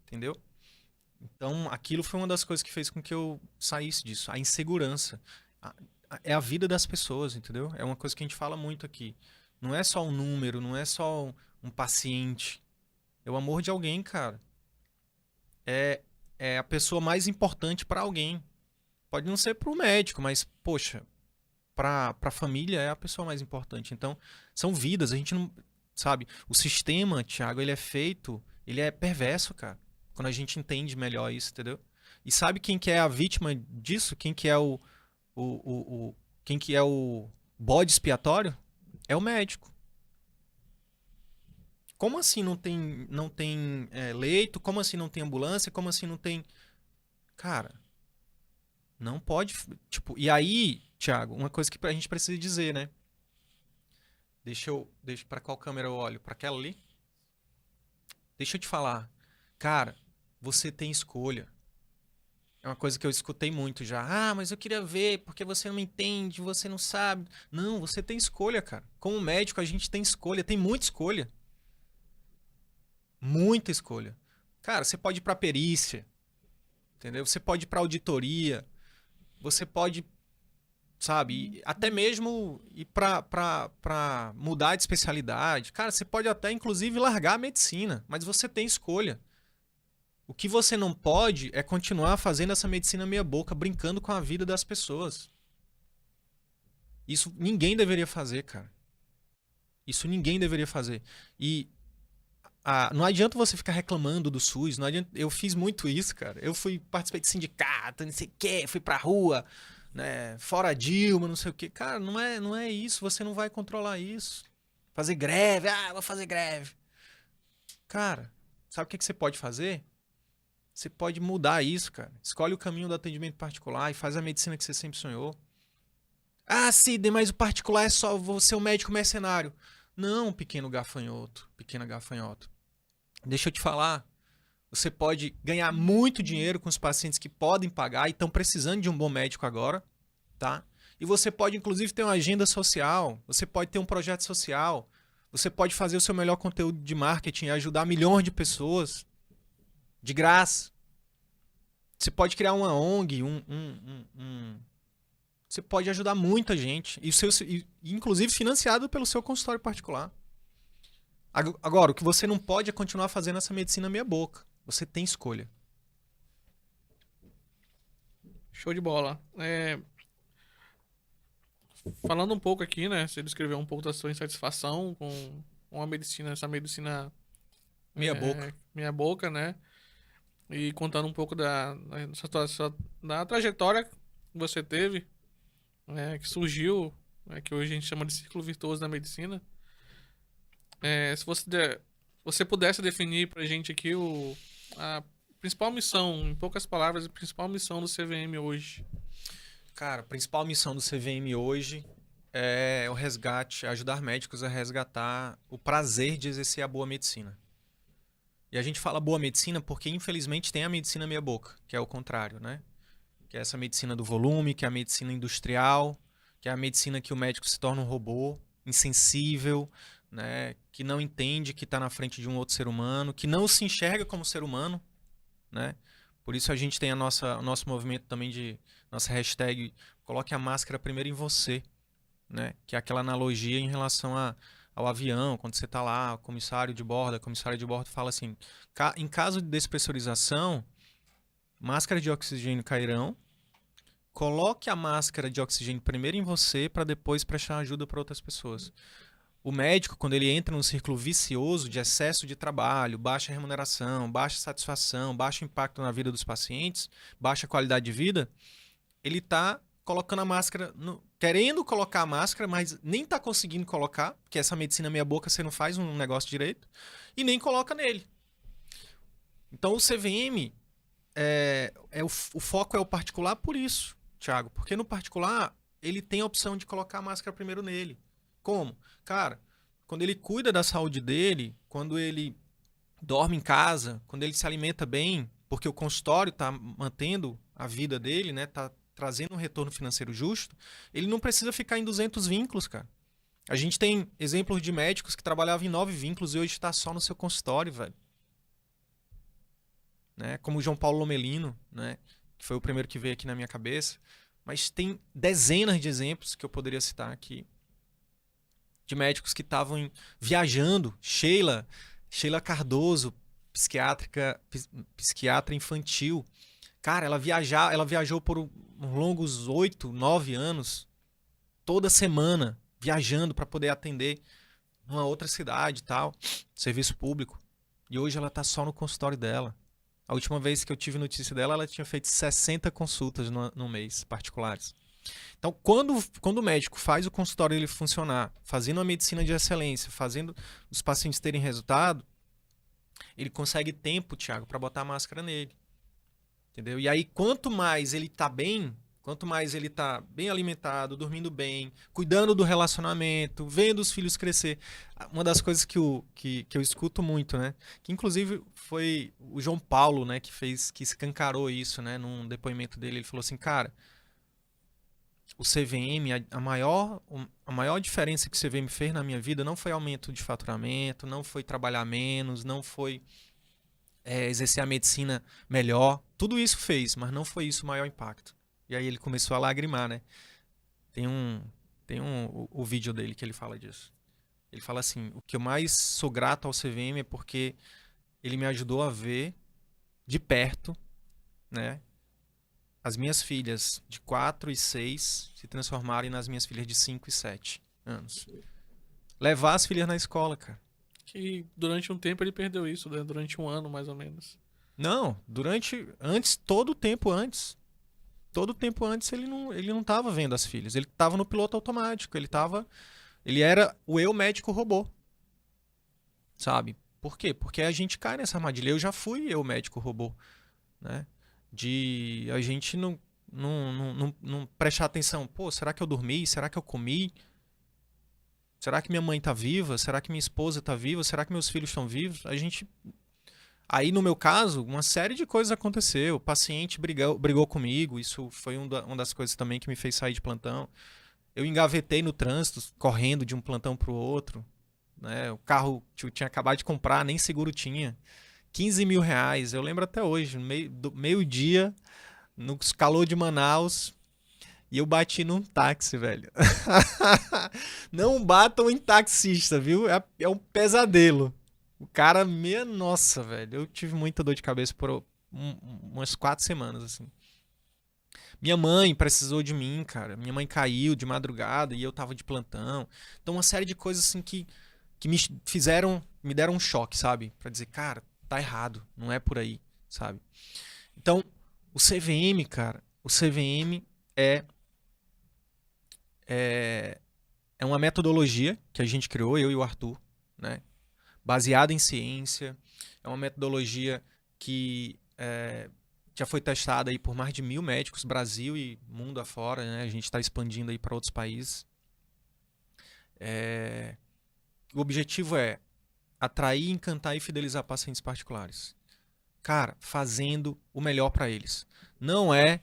entendeu? Então, aquilo foi uma das coisas que fez com que eu saísse disso, a insegurança. É a vida das pessoas, entendeu? É uma coisa que a gente fala muito aqui. Não é só um número, não é só um paciente. É o amor de alguém, cara. É a pessoa mais importante para alguém. Pode não ser para o médico, mas, poxa, para a família é a pessoa mais importante. Então, são vidas. A gente não. Sabe? O sistema, Thiago, ele é perverso, cara. Quando a gente entende melhor isso, entendeu? E sabe quem que é a vítima disso? Quem que é quem que é o bode expiatório? É o médico. Como assim não tem leito? Como assim não tem ambulância? Como assim não tem. Cara, não pode. Tipo, e aí, Thiago, uma coisa que a gente precisa dizer, né? Deixa para qual câmera eu olho? Para aquela ali? Deixa eu te falar. Cara, você tem escolha. É uma coisa que eu escutei muito já. Ah, mas eu queria ver porque você não me entende, você não sabe. Não, você tem escolha, cara. Como médico, a gente tem escolha, tem muita escolha. Muita escolha. Cara, você pode ir pra perícia, entendeu? Você pode ir pra auditoria. você pode, sabe, até mesmo ir para mudar de especialidade. Cara, você pode até, inclusive, largar a medicina, mas você tem escolha. O que você não pode é continuar fazendo essa medicina meia boca, brincando com a vida das pessoas. Isso ninguém deveria fazer, cara. Isso ninguém deveria fazer. E não adianta você ficar reclamando do SUS. Não adianta, eu fiz muito isso, cara. Eu participei de sindicato, não sei o quê, fui pra rua, né, fora Dilma, não sei o quê. Cara, não é isso. Você não vai controlar isso. Fazer greve. Vou fazer greve. Cara, sabe o que você pode fazer? Você pode mudar isso, cara. Escolhe o caminho do atendimento particular e faz a medicina que você sempre sonhou. Sidney, mas o particular é só você o médico mercenário. Não, pequeno gafanhoto, pequena gafanhoto. Deixa eu te falar. Você pode ganhar muito dinheiro com os pacientes que podem pagar e estão precisando de um bom médico agora, tá? E você pode, inclusive, ter uma agenda social. Você pode ter um projeto social. Você pode fazer o seu melhor conteúdo de marketing e ajudar milhões de pessoas. De graça. Você pode criar uma ONG, você pode ajudar muita gente. Inclusive financiado pelo seu consultório particular. Agora, o que você não pode é continuar fazendo essa medicina meia boca. Você tem escolha. Show de bola. Falando um pouco aqui, né? Você descreveu um pouco da sua insatisfação com a medicina, essa medicina Meia boca. Meia boca, né? E contando um pouco da trajetória que você teve, que surgiu, que hoje a gente chama de círculo virtuoso da medicina. Se você pudesse definir pra gente aqui a principal missão, em poucas palavras, a principal missão do CVM hoje. Cara, a principal missão do CVM hoje é o resgate, ajudar médicos a resgatar o prazer de exercer a boa medicina. E a gente fala boa medicina porque, infelizmente, tem a medicina meia boca, que é o contrário, né? Que é essa medicina do volume, que é a medicina industrial, que é a medicina que o médico se torna um robô, insensível, né? Que não entende que está na frente de um outro ser humano, que não se enxerga como ser humano, né? Por isso a gente tem o nosso movimento também nossa hashtag coloque a máscara primeiro em você, né? Que é aquela analogia em relação ao avião, quando você está lá, o comissária de bordo fala assim, em caso de despressurização, máscara de oxigênio cairão, coloque a máscara de oxigênio primeiro em você para depois prestar ajuda para outras pessoas. O médico, quando ele entra num círculo vicioso de excesso de trabalho, baixa remuneração, baixa satisfação, baixo impacto na vida dos pacientes, baixa qualidade de vida, ele está colocando a máscara, querendo colocar a máscara, mas nem está conseguindo colocar, porque essa medicina meia boca você não faz um negócio direito, e nem coloca nele. Então o CVM, o foco é o particular por isso, Thiago, porque no particular ele tem a opção de colocar a máscara primeiro nele. Como? Cara, quando ele cuida da saúde dele, quando ele dorme em casa, quando ele se alimenta bem, porque o consultório está mantendo a vida dele, né, tá trazendo um retorno financeiro justo, ele não precisa ficar em 200 vínculos, cara. A gente tem exemplos de médicos que trabalhavam em 9 vínculos e hoje está só no seu consultório, velho. Né? Como o João Paulo Lomelino, né? Que foi o primeiro que veio aqui na minha cabeça. Mas tem dezenas de exemplos que eu poderia citar aqui de médicos que estavam viajando. Sheila Cardoso, psiquiatra infantil. Cara, ela viajou por longos 8, 9 anos, toda semana, viajando para poder atender uma outra cidade e tal, serviço público. E hoje ela tá só no consultório dela. A última vez que eu tive notícia dela, ela tinha feito 60 consultas no mês, particulares. Então, quando o médico faz o consultório ele funcionar, fazendo uma medicina de excelência, fazendo os pacientes terem resultado, ele consegue tempo, Thiago, para botar a máscara nele. Entendeu? E aí, quanto mais ele tá bem, quanto mais ele tá bem alimentado, dormindo bem, cuidando do relacionamento, vendo os filhos crescer. Uma das coisas que eu escuto muito, né? Que inclusive foi o João Paulo, né, que escancarou isso, né, num depoimento dele. Ele falou assim, cara, o CVM, a maior diferença que o CVM fez na minha vida não foi aumento de faturamento, não foi trabalhar menos, não foi exercer a medicina melhor. Tudo isso fez, mas não foi isso o maior impacto. E aí ele começou a lagrimar, né? O vídeo dele que ele fala disso. Ele fala assim, o que eu mais sou grato ao CVM é porque ele me ajudou a ver de perto, né, as minhas filhas de 4 e 6 se transformarem nas minhas filhas de 5 e 7 anos. Levar as filhas na escola, cara. Que durante um tempo ele perdeu isso, né? Durante um ano, mais ou menos. Não, todo o tempo antes. Todo o tempo antes ele não tava vendo as filhas. Ele tava no piloto automático. Ele era o eu médico robô. Sabe? Por quê? Porque a gente cai nessa armadilha. Eu já fui eu médico robô, né? De a gente não prestar atenção. Pô, será que eu dormi? Será que eu comi? Será que minha mãe tá viva? Será que minha esposa tá viva? Será que meus filhos estão vivos? Aí, no meu caso, uma série de coisas aconteceu. O paciente brigou comigo. Isso foi uma das coisas também que me fez sair de plantão. Eu engavetei no trânsito, correndo de um plantão pro outro, né? O carro eu tinha acabado de comprar, nem seguro tinha. 15 mil reais, eu lembro até hoje, meio-dia, no calor de Manaus, e eu bati num táxi, velho. Não batam em taxista, viu? É um pesadelo. O cara, nossa, velho, eu tive muita dor de cabeça por umas 4 semanas, assim. Minha mãe precisou de mim, cara. Minha mãe caiu de madrugada e eu tava de plantão. Então, uma série de coisas, assim, que me deram um choque, sabe? Pra dizer, cara, tá errado, não é por aí, sabe? Então, o CVM, cara, o CVM é uma metodologia que a gente criou, eu e o Arthur, né? Baseada em ciência. É uma metodologia que já foi testada aí por mais de 1.000 médicos, Brasil e mundo afora, né? A gente está expandindo aí para outros países. O objetivo é atrair, encantar e fidelizar pacientes particulares. Cara, fazendo o melhor para eles. Não é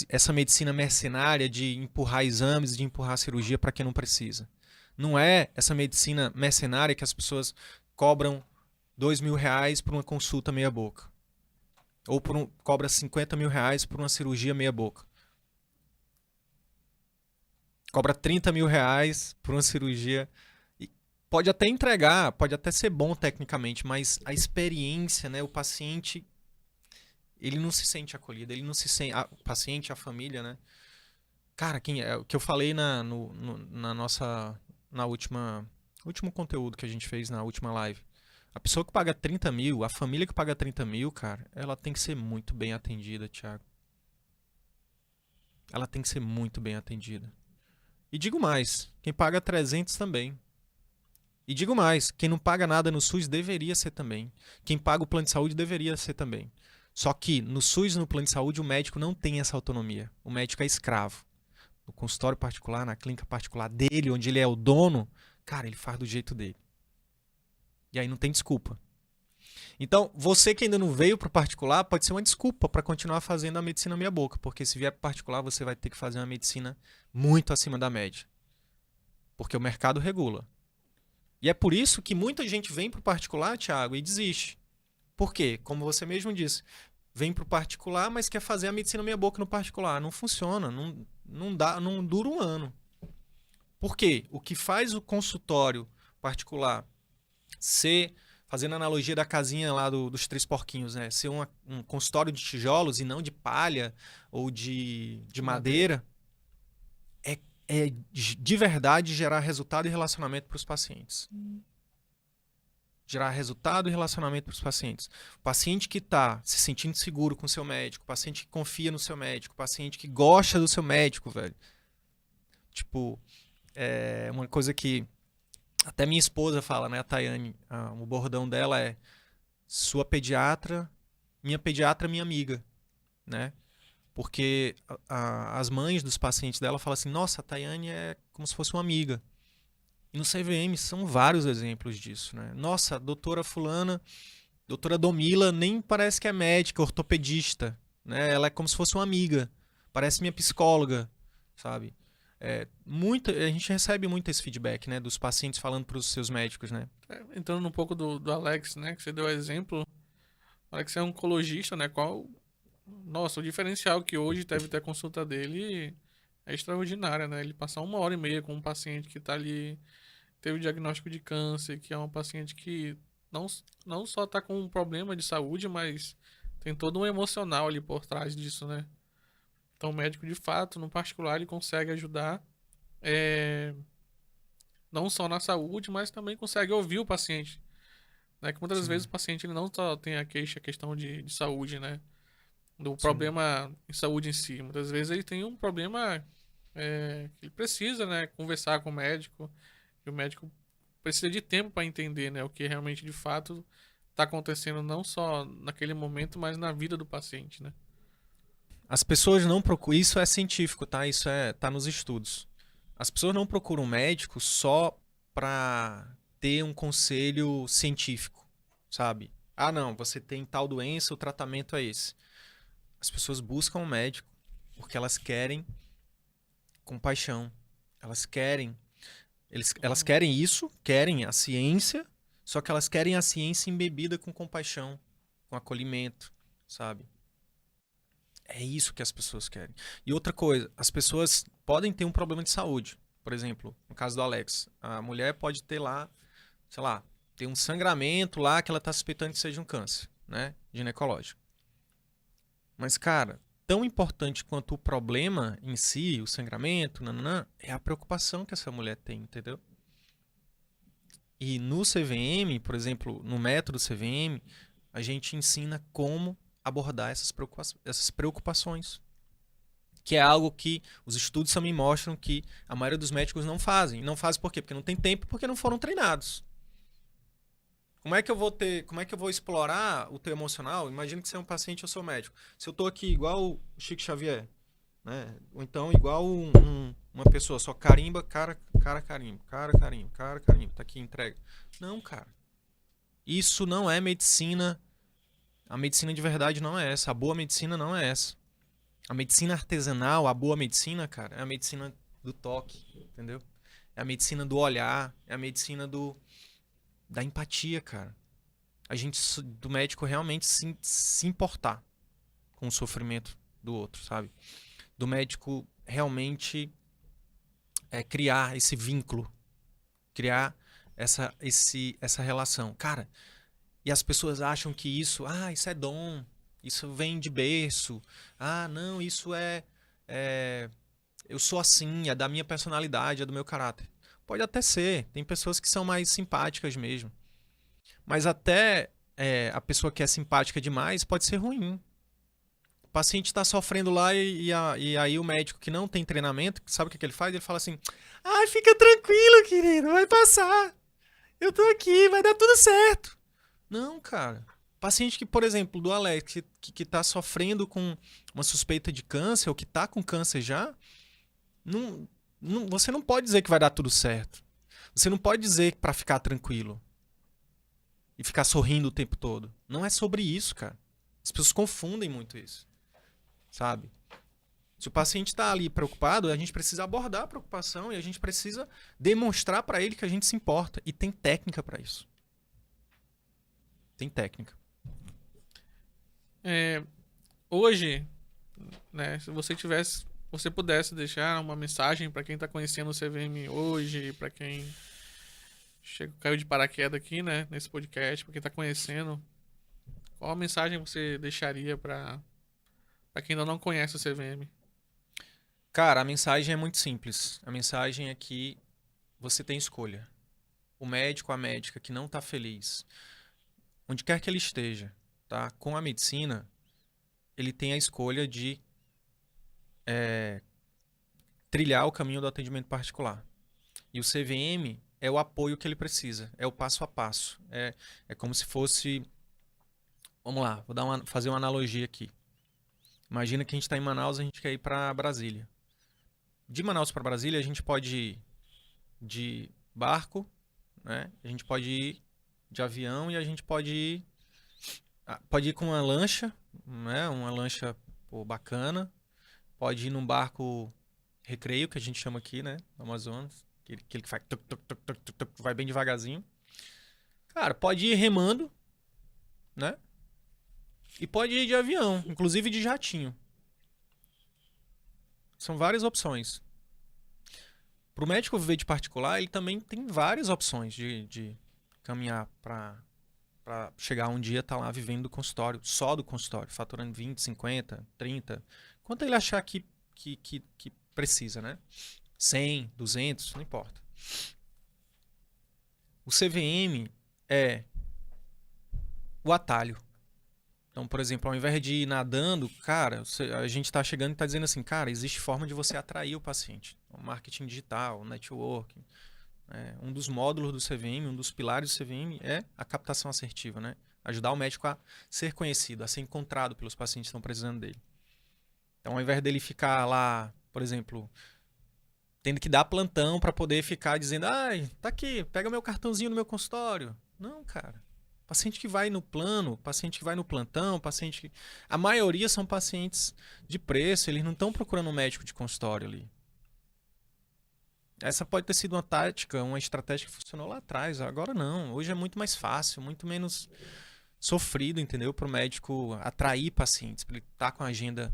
essa medicina mercenária de empurrar exames, de empurrar cirurgia para quem não precisa. Não é essa medicina mercenária que as pessoas cobram 2 mil reais por uma consulta meia boca. Ou cobra 50 mil reais por uma cirurgia meia boca. Cobra 30 mil reais por uma cirurgia. Pode até entregar, pode até ser bom tecnicamente, mas a experiência, né? O paciente, ele não se sente acolhido, ele não se sente... O paciente, a família, né? Cara, o que eu falei na último conteúdo que a gente fez na última live. A pessoa que paga 30 mil, a família que paga 30 mil, cara, ela tem que ser muito bem atendida, Thiago. Ela tem que ser muito bem atendida. E digo mais, quem paga 300 também. E digo mais, quem não paga nada no SUS deveria ser também. Quem paga o plano de saúde deveria ser também. Só que no SUS e no plano de saúde o médico não tem essa autonomia. O médico é escravo. No consultório particular, na clínica particular dele, onde ele é o dono, cara, ele faz do jeito dele. E aí não tem desculpa. Então, você que ainda não veio para o particular, pode ser uma desculpa para continuar fazendo a medicina meia boca, porque se vier para o particular, você vai ter que fazer uma medicina muito acima da média. Porque o mercado regula. E é por isso que muita gente vem para o particular, Thiago, e desiste. Por quê? Como você mesmo disse, vem para o particular, mas quer fazer a medicina meia boca no particular. Não funciona, não dura um ano. Por quê? O que faz o consultório particular ser, fazendo analogia da casinha lá dos três porquinhos, né? Ser um consultório de tijolos e não de palha ou de madeira, é de verdade gerar resultado e relacionamento para os pacientes. Gerar resultado e relacionamento para os pacientes. O paciente que está se sentindo seguro com o seu médico, o paciente que confia no seu médico, o paciente que gosta do seu médico, velho. Tipo, uma coisa que até minha esposa fala, né, a Tayane, o bordão dela é sua pediatra, minha amiga, né? Porque as mães dos pacientes dela falam assim, nossa, a Tayane é como se fosse uma amiga. E no CVM são vários exemplos disso, né? Nossa, a doutora fulana, doutora Domila, nem parece que é médica, ortopedista, né? Ela é como se fosse uma amiga, parece minha psicóloga, sabe? A gente recebe muito esse feedback, né? Dos pacientes falando para os seus médicos, né? Entrando um pouco do Alex, né? Que você deu exemplo. O Alex é oncologista, né? Qual Nossa, o diferencial que hoje deve ter a consulta dele é extraordinária, né? Ele passar 1 hora e meia com um paciente que tá ali, teve o diagnóstico de câncer, que é uma paciente que não, não só tá com um problema de saúde, mas tem todo um emocional ali por trás disso, né? Então o médico, de fato, no particular, ele consegue ajudar, é, não só na saúde, mas também consegue ouvir o paciente, né? Que muitas vezes Sim, o paciente ele não só tem a queixa, a questão de saúde, né? Do sim. problema em saúde em si. Muitas vezes ele tem um problema que ele precisa, né, conversar com o médico, e o médico precisa de tempo para entender, né, o que realmente de fato está acontecendo não só naquele momento, mas na vida do paciente, né? As pessoas não procuram. Isso é científico, tá? Tá nos estudos. As pessoas não procuram um médico só pra ter um conselho científico, sabe? Ah, não, você tem tal doença, o tratamento é esse. As pessoas buscam um médico porque elas querem compaixão. Elas querem. Elas querem isso, querem a ciência, só que elas querem a ciência embebida com compaixão, com acolhimento, sabe? É isso que as pessoas querem. E outra coisa, as pessoas podem ter um problema de saúde. Por exemplo, no caso do Alex, a mulher pode ter lá, sei lá, ter um sangramento lá que ela está suspeitando que seja um câncer, né? Ginecológico. Mas, cara, tão importante quanto o problema em si, o sangramento, nananã, é a preocupação que essa mulher tem, entendeu? E no CVM, por exemplo, no método CVM, a gente ensina como abordar essas preocupações. Que é algo que os estudos também mostram que a maioria dos médicos não fazem. Não fazem por quê? Porque não tem tempo, porque não foram treinados. Como é que eu vou explorar o teu emocional? Imagina que você é um paciente, eu sou médico. Se eu tô aqui igual o Chico Xavier, né? Ou então igual uma pessoa, só carimba, carimbo, carimbo, carimbo, tá aqui, entrega. Não, cara. Isso não é medicina. A medicina de verdade não é essa. A boa medicina não é essa. A medicina artesanal, a boa medicina, cara, é a medicina do toque, entendeu? É a medicina do olhar, é a medicina da empatia, cara. Do médico realmente se importar com o sofrimento do outro, sabe? Do médico realmente criar esse vínculo, criar essa relação. Cara, e as pessoas acham que isso é dom, isso vem de berço. Ah, não, é eu sou assim, é da minha personalidade, é do meu caráter. Pode até ser, tem pessoas que são mais simpáticas mesmo. Mas até a pessoa que é simpática demais pode ser ruim. O paciente está sofrendo lá e aí o médico que não tem treinamento, sabe o que ele faz? Ele fala assim: ai, fica tranquilo, querido, vai passar. Eu tô aqui, vai dar tudo certo. Não, cara. Paciente que, por exemplo, do Alex, que tá sofrendo com uma suspeita de câncer ou que tá com câncer já, não, você não pode dizer que vai dar tudo certo. Você não pode dizer para ficar tranquilo e ficar sorrindo o tempo todo. Não é sobre isso, cara. As pessoas confundem muito isso, sabe? Se o paciente está ali preocupado, a gente precisa abordar a preocupação e a gente precisa demonstrar para ele que a gente se importa. E tem técnica para isso. Tem técnica. É, hoje, né, se você pudesse deixar uma mensagem para quem está conhecendo o CVM hoje, para quem caiu de paraquedas aqui, né, nesse podcast, para quem está conhecendo, qual a mensagem você deixaria para quem ainda não conhece o CVM? Cara, a mensagem é muito simples. A mensagem é que você tem escolha. O médico, a médica que não está feliz, onde quer que ele esteja, tá? Com a medicina, ele tem a escolha de trilhar o caminho do atendimento particular. E o CVM é o apoio que ele precisa, é o passo a passo. É como se fosse. Vamos lá, fazer uma analogia aqui. Imagina que a gente está em Manaus, a gente quer ir para Brasília. De Manaus para Brasília, a gente pode ir de barco, né? A gente pode ir de avião e a gente pode ir com uma lancha, né? Uma lancha bacana. Pode ir num barco recreio, que a gente chama aqui, né? No Amazonas. Aquele que faz vai bem devagarzinho. Cara, pode ir remando, né? E pode ir de avião, inclusive de jatinho. São várias opções. Para o médico viver de particular, ele também tem várias opções de caminhar para chegar um dia estar lá vivendo do consultório, só do consultório, faturando 20, 50, 30, quanto ele achar que precisa, né? 100, 200, não importa. O CVM é o atalho. Então, por exemplo, ao invés de ir nadando, cara, a gente está chegando e está dizendo assim, cara, existe forma de você atrair o paciente. O marketing digital, o networking. Um dos módulos do CVM, um dos pilares do CVM é a captação assertiva, né? Ajudar o médico a ser conhecido, a ser encontrado pelos pacientes que estão precisando dele. Então, ao invés dele ficar lá, por exemplo, tendo que dar plantão para poder ficar dizendo, ai, tá aqui, pega meu cartãozinho no meu consultório. Não, cara. Paciente que vai no plano, paciente que vai no plantão, paciente... A maioria são pacientes de preço, eles não estão procurando um médico de consultório ali. Essa pode ter sido uma tática, uma estratégia que funcionou lá atrás. Agora não. Hoje é muito mais fácil, muito menos sofrido, entendeu? Para o médico atrair pacientes, para ele estar com a agenda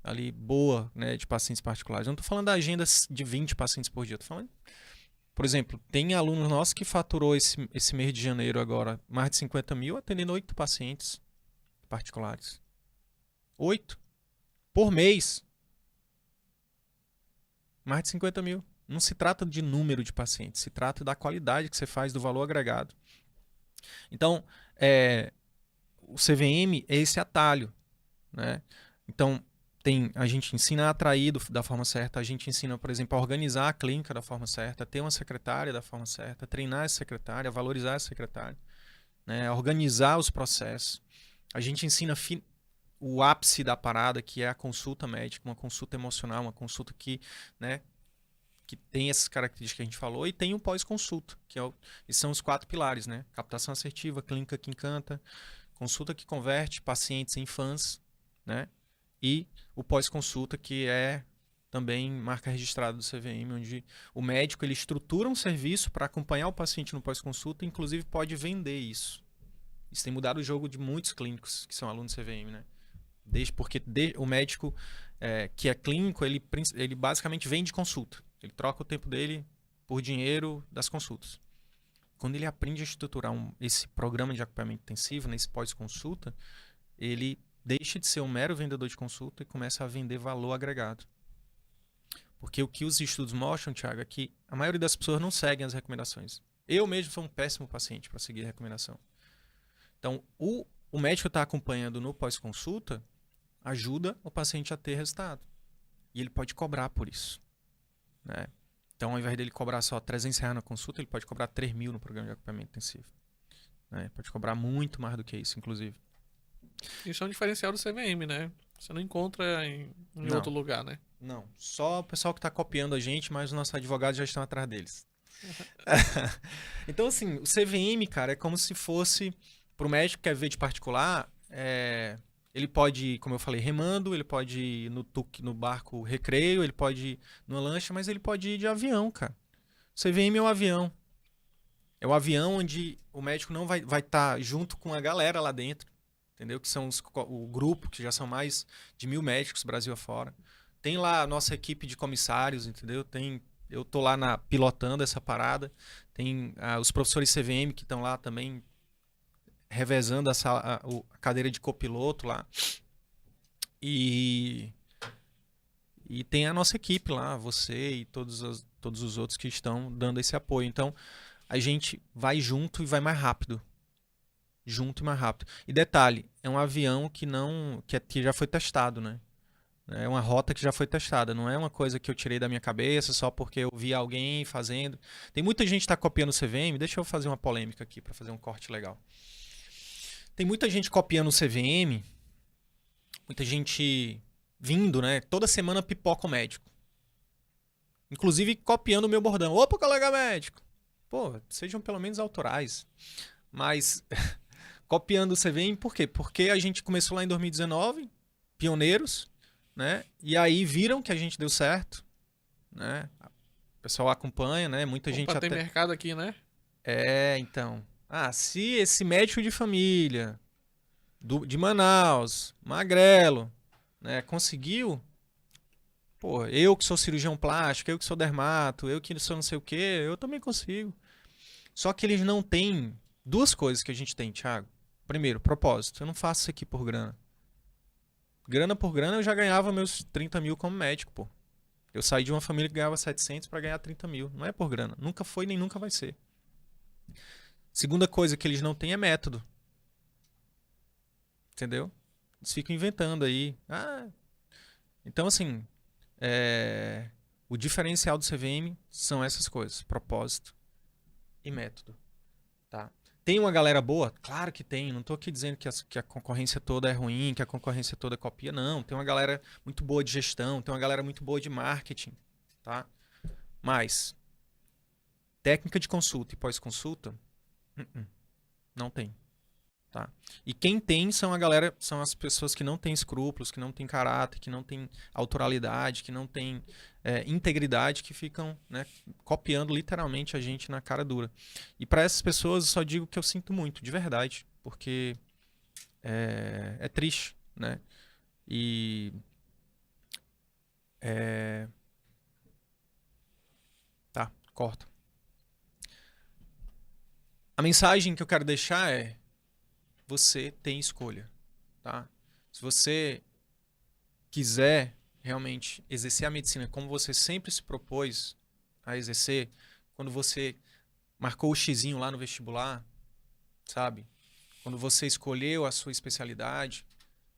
ali boa, né, de pacientes particulares. Eu não estou falando da agenda de 20 pacientes por dia. Estou falando, por exemplo, tem alunos nossos que faturou esse mês de janeiro agora mais de 50 mil atendendo 8 pacientes particulares. 8 por mês. Mais de 50 mil. Não se trata de número de pacientes, se trata da qualidade que você faz, do valor agregado. Então, o CVM é esse atalho, né? Então, a gente ensina a atrair da forma certa, a gente ensina, por exemplo, a organizar a clínica da forma certa, ter uma secretária da forma certa, treinar essa secretária, valorizar essa secretária, né? Organizar os processos. A gente ensina o ápice da parada, que é a consulta médica, uma consulta emocional, uma consulta que, né, que tem essas características que a gente falou, e tem o pós-consulta, que são os 4 pilares, né? Captação assertiva, clínica que encanta, consulta que converte pacientes em fãs, né? E o pós-consulta, que é também marca registrada do CVM, onde o médico ele estrutura um serviço para acompanhar o paciente no pós-consulta, inclusive pode vender isso. Isso tem mudado o jogo de muitos clínicos que são alunos do CVM, né? Porque o médico que é clínico, ele basicamente vende consulta. Ele troca o tempo dele por dinheiro das consultas. Quando ele aprende a estruturar esse programa de acompanhamento intensivo, nesse pós-consulta, ele deixa de ser um mero vendedor de consulta e começa a vender valor agregado. Porque o que os estudos mostram, Thiago, é que a maioria das pessoas não seguem as recomendações. Eu mesmo sou um péssimo paciente para seguir a recomendação. Então, o médico está acompanhando no pós-consulta ajuda o paciente a ter resultado. E ele pode cobrar por isso, né? Então, ao invés dele cobrar só R$300 na consulta, ele pode cobrar 3 mil no programa de acompanhamento intensivo, né? Pode cobrar muito mais do que isso, inclusive. Isso é um diferencial do CVM, né? Você não encontra em outro lugar, né? Não, só o pessoal que está copiando a gente, mas os nossos advogados já estão atrás deles. Então, assim, o CVM, cara, é como se fosse, para o médico que quer ver de particular, ele pode ir, como eu falei, remando, ele pode ir no barco recreio, ele pode ir numa lancha, mas ele pode ir de avião, cara. O CVM é um avião. É um avião onde o médico não vai estar junto com a galera lá dentro, entendeu? Que são o grupo, que já são mais de 1.000 médicos Brasil afora. Tem lá a nossa equipe de comissários, entendeu? Eu tô lá pilotando essa parada. Tem os professores CVM que estão lá também revezando a cadeira de copiloto lá. E tem a nossa equipe lá, você e todos os outros que estão dando esse apoio. Então, a gente vai junto e vai mais rápido. Junto e mais rápido. E detalhe, é um avião que já foi testado, né? É uma rota que já foi testada. Não é uma coisa que eu tirei da minha cabeça só porque eu vi alguém fazendo. Tem muita gente que está copiando o CVM. Deixa eu fazer uma polêmica aqui para fazer um corte legal. Tem muita gente copiando o CVM, muita gente vindo, né? Toda semana pipoca o médico. Inclusive copiando o meu bordão. Opa, colega médico! Pô, sejam pelo menos autorais. Mas copiando o CVM, por quê? Porque a gente começou lá em 2019, pioneiros, né? E aí viram que a gente deu certo, né? O pessoal acompanha, né? Muita gente tem mercado aqui, né? então... se esse médico de família, de Manaus, magrelo, né? Conseguiu. Pô, eu que sou cirurgião plástico, eu que sou dermato, eu que sou não sei o quê, eu também consigo. Só que eles não têm duas coisas que a gente tem, Thiago. Primeiro, propósito. Eu não faço isso aqui por grana. Grana por grana, eu já ganhava meus 30 mil como médico, pô. Eu saí de uma família que ganhava 700 para ganhar 30 mil. Não é por grana. Nunca foi nem nunca vai ser. Segunda coisa que eles não têm é método. Entendeu? Eles ficam inventando aí. Então, assim, o diferencial do CVM são essas coisas. Propósito e método. Tá? Tem uma galera boa? Claro que tem. Não estou aqui dizendo que a concorrência toda é ruim, que a concorrência toda é copia. Não. Tem uma galera muito boa de gestão, tem uma galera muito boa de marketing. Tá? Mas, técnica de consulta e pós-consulta, não tem. Tá? E quem tem são as pessoas que não têm escrúpulos, que não têm caráter, que não têm autoralidade, que não têm integridade, que ficam, né, copiando literalmente a gente na cara dura. E para essas pessoas eu só digo que eu sinto muito, de verdade, porque é triste, né? E tá, corta. A mensagem que eu quero deixar é: você tem escolha, tá? Se você quiser realmente exercer a medicina como você sempre se propôs a exercer, quando você marcou o xizinho lá no vestibular, sabe? Quando você escolheu a sua especialidade,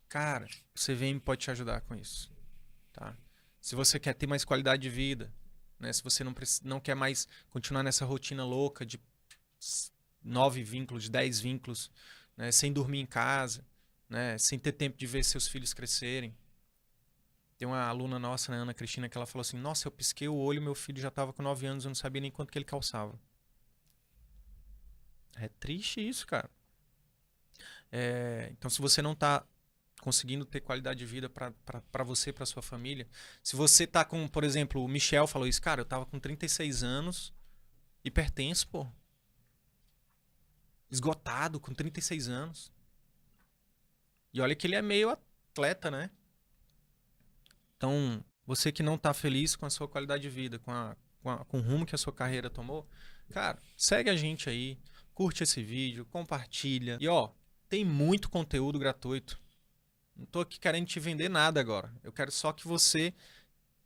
cara, o CVM pode te ajudar com isso, tá? Se você quer ter mais qualidade de vida, né? Se você não quer mais continuar nessa rotina louca de 9 vínculos, de 10 vínculos, né? Sem dormir em casa, né? Sem ter tempo de ver seus filhos crescerem. Tem uma aluna nossa, né, Ana Cristina, que ela falou assim: nossa, eu pisquei o olho, meu filho já estava com 9 anos, eu não sabia nem quanto que ele calçava. É triste isso, cara. Então, se você não está conseguindo ter qualidade de vida para você e para sua família, se você tá com, por exemplo, o Michel falou isso, cara, eu tava com 36 anos, hipertenso, pô. Esgotado, com 36 anos. E olha que ele é meio atleta, né? Então, você que não tá feliz com a sua qualidade de vida, com o rumo que a sua carreira tomou, cara, segue a gente aí, curte esse vídeo, compartilha. E ó, tem muito conteúdo gratuito. Não tô aqui querendo te vender nada agora. Eu quero só que você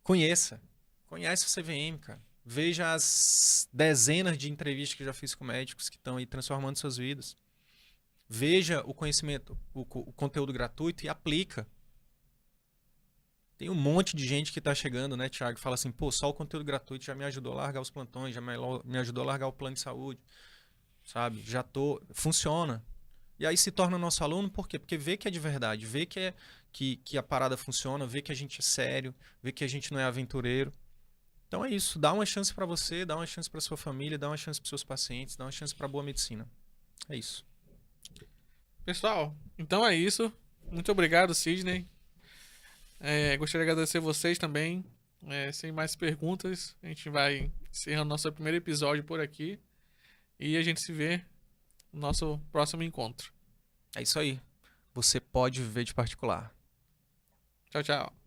conheça. Conhece o CVM, cara. Veja as dezenas de entrevistas que eu já fiz com médicos que estão aí transformando suas vidas. Veja o conhecimento, o conteúdo gratuito e aplica. Tem um monte de gente que está chegando, né, Thiago, e fala assim, pô, só o conteúdo gratuito já me ajudou a largar os plantões, já me ajudou a largar o plano de saúde, sabe? Funciona. E aí se torna nosso aluno, por quê? Porque vê que é de verdade, vê que a parada funciona, vê que a gente é sério, vê que a gente não é aventureiro. Então é isso, dá uma chance para você, dá uma chance para sua família, dá uma chance para seus pacientes, dá uma chance para boa medicina. É isso. Pessoal, então é isso. Muito obrigado, Sidney. Gostaria de agradecer vocês também. Sem mais perguntas, a gente vai encerrando nosso primeiro episódio por aqui. E a gente se vê no nosso próximo encontro. É isso aí. Você pode viver de particular. Tchau, tchau.